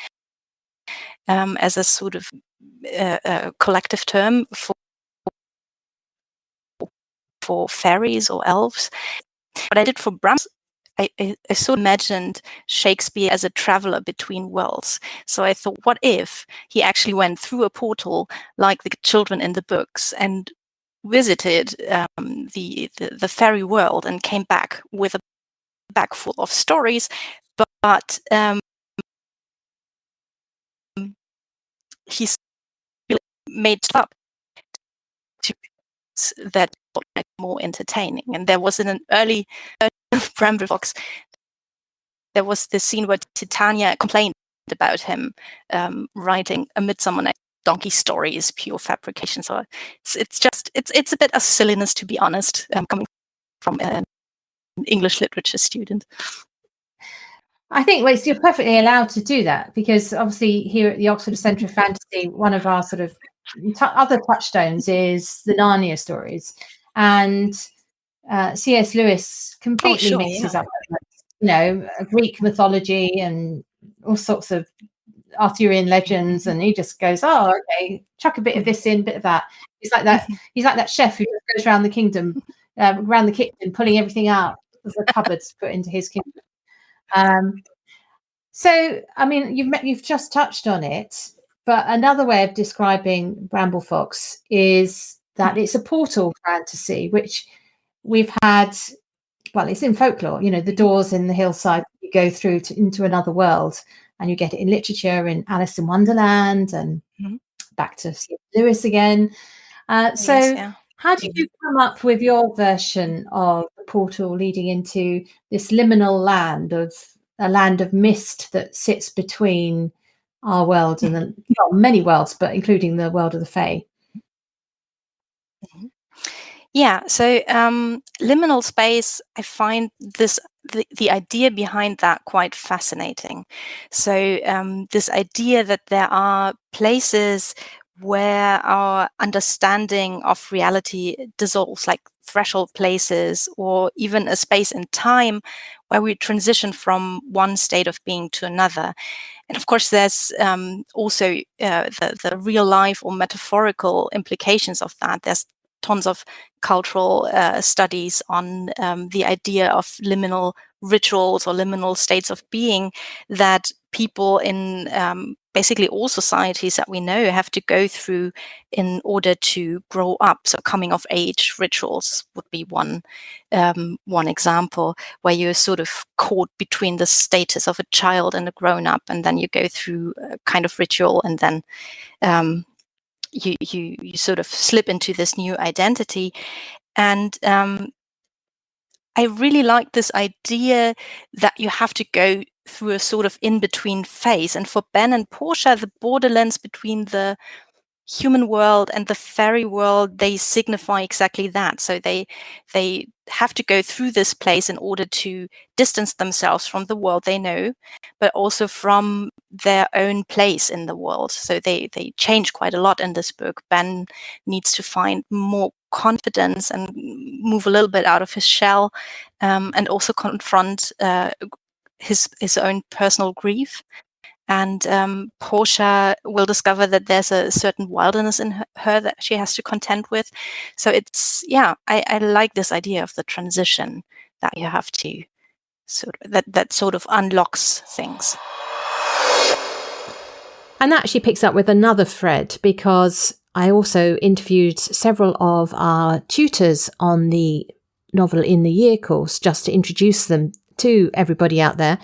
Speaker 7: as a sort of collective term for fairies or elves. What I did for Brahms, I sort of imagined Shakespeare as a traveler between worlds. So I thought, what if he actually went through a portal like the children in the books and visited the fairy world and came back with a bag full of stories, but he's made stuff up to that more entertaining. And there was in an early Bramblefox, there was this scene where Titania complained about him writing A Midsummer Night's Donkey Story is pure fabrication. So it's a bit of silliness, to be honest, coming from an English literature student.
Speaker 1: I think you're perfectly allowed to do that, because obviously here at the Oxford Centre of Fantasy, one of our sort of other touchstones is the Narnia stories, and C.S. Lewis completely mixes up, Greek mythology and all sorts of Arthurian legends, and he just goes, "Oh, okay, chuck a bit of this in, bit of that." He's like that. He's like that chef who goes around the kingdom, around the kitchen, pulling everything out of the cupboards to put into his kingdom. So, I mean, you've just touched on it, but another way of describing Bramblefox is that it's a portal fantasy, which we've had. Well, it's in folklore, the doors in the hillside you go through into another world, and you get it in literature, in Alice in Wonderland, and back to C.S. Lewis again. How did you come up with your version of the portal leading into this liminal land a land of mist that sits between our world and many worlds, but including the world of the Fae?
Speaker 7: Yeah, so liminal space, I find the idea behind that quite fascinating. So this idea that there are places where our understanding of reality dissolves, like threshold places, or even a space and time where we transition from one state of being to another. And of course, there's also the real life or metaphorical implications of that. There's tons of cultural studies on the idea of liminal rituals or liminal states of being that people in basically all societies that we know have to go through in order to grow up. So coming of age rituals would be one example, where you're sort of caught between the status of a child and a grown-up, and then you go through a kind of ritual, and then you sort of slip into this new identity. And I really like this idea that you have to go through a sort of in-between phase. And for Ben and Portia, the borderlands between the human world and the fairy world, they signify exactly that. So they have to go through this place in order to distance themselves from the world they know, but also from their own place in the world. So they change quite a lot in this book. Ben needs to find more confidence and move a little bit out of his shell, and also confront his own personal grief. And Portia will discover that there's a certain wilderness in her that she has to contend with. So it's, I like this idea of the transition that you have to that sort of unlocks things.
Speaker 1: And that actually picks up with another thread, because I also interviewed several of our tutors on the Novel in the Year course just to introduce them to everybody out there.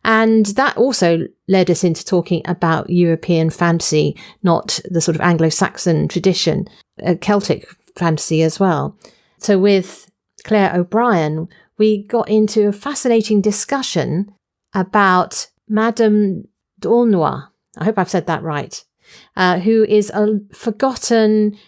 Speaker 1: And that also led us into talking about European fantasy, not the sort of Anglo-Saxon tradition, Celtic fantasy as well. So with Claire O'Brien, we got into a fascinating discussion about Madame d'Aulnoy, I hope I've said that right, who is a forgotten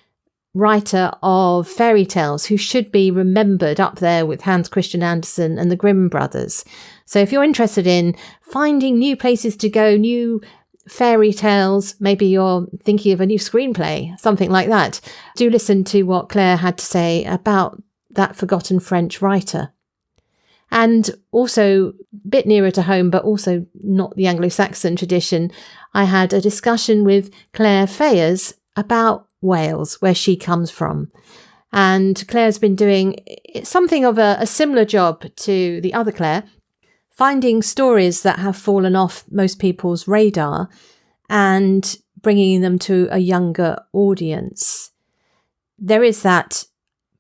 Speaker 1: writer of fairy tales who should be remembered up there with Hans Christian Andersen and the Grimm brothers. So if you're interested in finding new places to go, new fairy tales, maybe you're thinking of a new screenplay, something like that, do listen to what Claire had to say about that forgotten French writer. And also, a bit nearer to home, but also not the Anglo-Saxon tradition, I had a discussion with Claire Fayers about Wales, where she comes from. And Claire's been doing something of a similar job to the other Claire, finding stories that have fallen off most people's radar and bringing them to a younger audience. There is that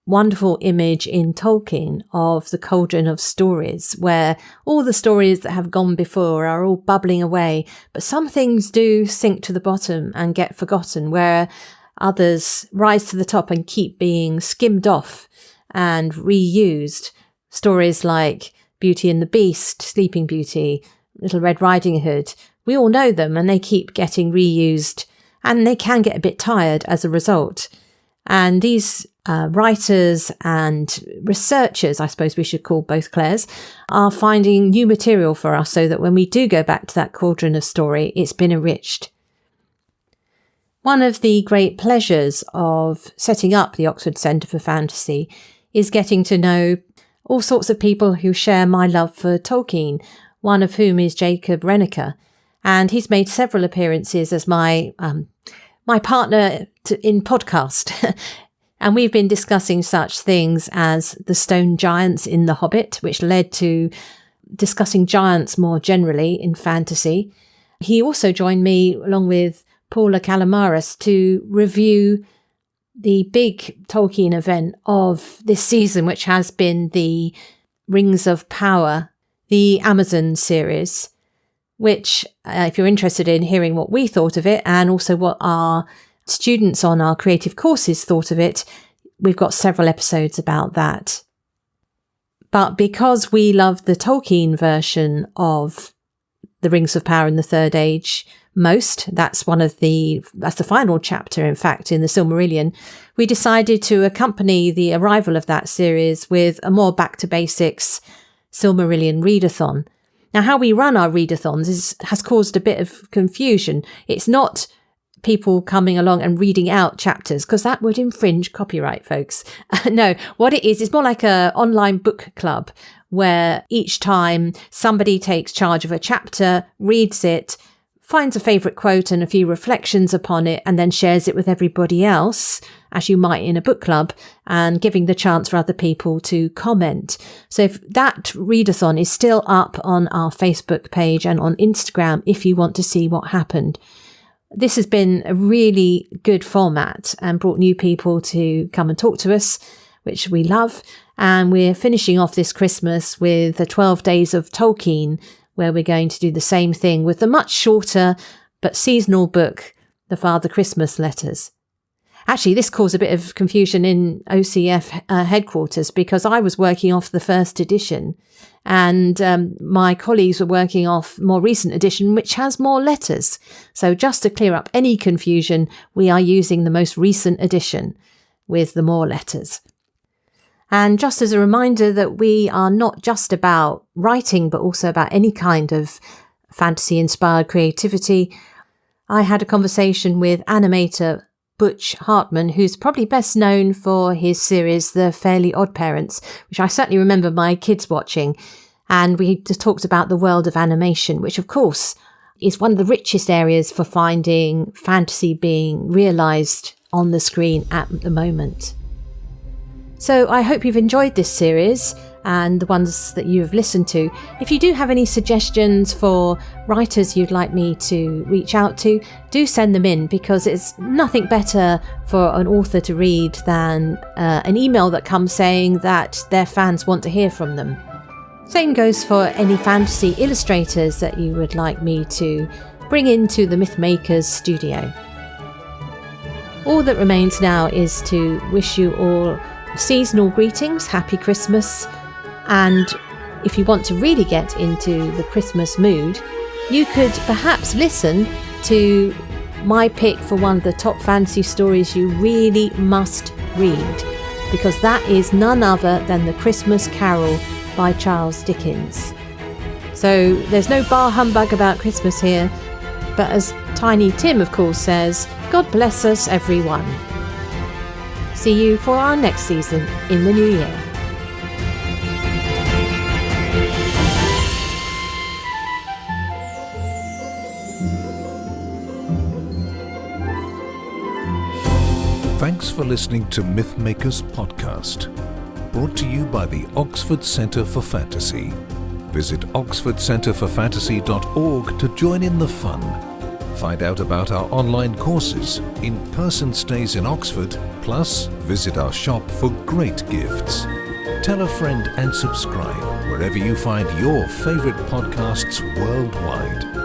Speaker 1: wonderful image in Tolkien of the cauldron of stories, where all the stories that have gone before are all bubbling away, but some things do sink to the bottom and get forgotten, where others rise to the top and keep being skimmed off and reused. Stories like Beauty and the Beast, Sleeping Beauty, Little Red Riding Hood, we all know them and they keep getting reused, and they can get a bit tired as a result. And these writers and researchers, I suppose we should call both Claires, are finding new material for us so that when we do go back to that cauldron of story, it's been enriched. One of the great pleasures of setting up the Oxford Centre for Fantasy is getting to know all sorts of people who share my love for Tolkien, one of whom is Jacob Renneker. And he's made several appearances as my partner in podcast. And we've been discussing such things as the stone giants in The Hobbit, which led to discussing giants more generally in fantasy. He also joined me, along with Paula Calamaris, to review the big Tolkien event of this season, which has been the Rings of Power, the Amazon series, which, if you're interested in hearing what we thought of it and also what our students on our creative courses thought of it, we've got several episodes about that. But because we love the Tolkien version of the Rings of Power in the Third Age most, that's the final chapter, in fact, in the Silmarillion, we decided to accompany the arrival of that series with a more back to basics Silmarillion readathon. Now, how we run our readathons has caused a bit of confusion. It's not people coming along and reading out chapters, because that would infringe copyright, folks. No, what it is more like an online book club, where each time somebody takes charge of a chapter, reads it, finds a favourite quote and a few reflections upon it, and then shares it with everybody else, as you might in a book club, and giving the chance for other people to comment. So if that readathon is still up on our Facebook page and on Instagram if you want to see what happened. This has been a really good format and brought new people to come and talk to us, which we love. And we're finishing off this Christmas with the 12 Days of Tolkien, where we're going to do the same thing with the much shorter but seasonal book, The Father Christmas Letters. Actually, this caused a bit of confusion in OCF headquarters, because I was working off the first edition and my colleagues were working off more recent edition, which has more letters. So just to clear up any confusion, we are using the most recent edition with the more letters. And just as a reminder that we are not just about writing, but also about any kind of fantasy-inspired creativity, I had a conversation with animator Butch Hartman, who's probably best known for his series The Fairly Odd Parents, which I certainly remember my kids watching. And we just talked about the world of animation, which of course is one of the richest areas for finding fantasy being realised on the screen at the moment. So I hope you've enjoyed this series and the ones that you've listened to. If you do have any suggestions for writers you'd like me to reach out to, do send them in, because it's nothing better for an author to read than an email that comes saying that their fans want to hear from them. Same goes for any fantasy illustrators that you would like me to bring into the Mythmakers studio. All that remains now is to wish you all seasonal greetings, happy Christmas, and if you want to really get into the Christmas mood, you could perhaps listen to my pick for one of the top fantasy stories you really must read, because that is none other than The Christmas Carol by Charles Dickens. So there's no bar humbug about Christmas here, but as Tiny Tim of course says, God bless us everyone. See you for our next season in the new year.
Speaker 8: Thanks for listening to Mythmakers Podcast, brought to you by the Oxford Centre for Fantasy. Visit oxfordcenterforfantasy.org to join in the fun. Find out about our online courses, in-person stays in Oxford, plus visit our shop for great gifts. Tell a friend and subscribe wherever you find your favourite podcasts worldwide.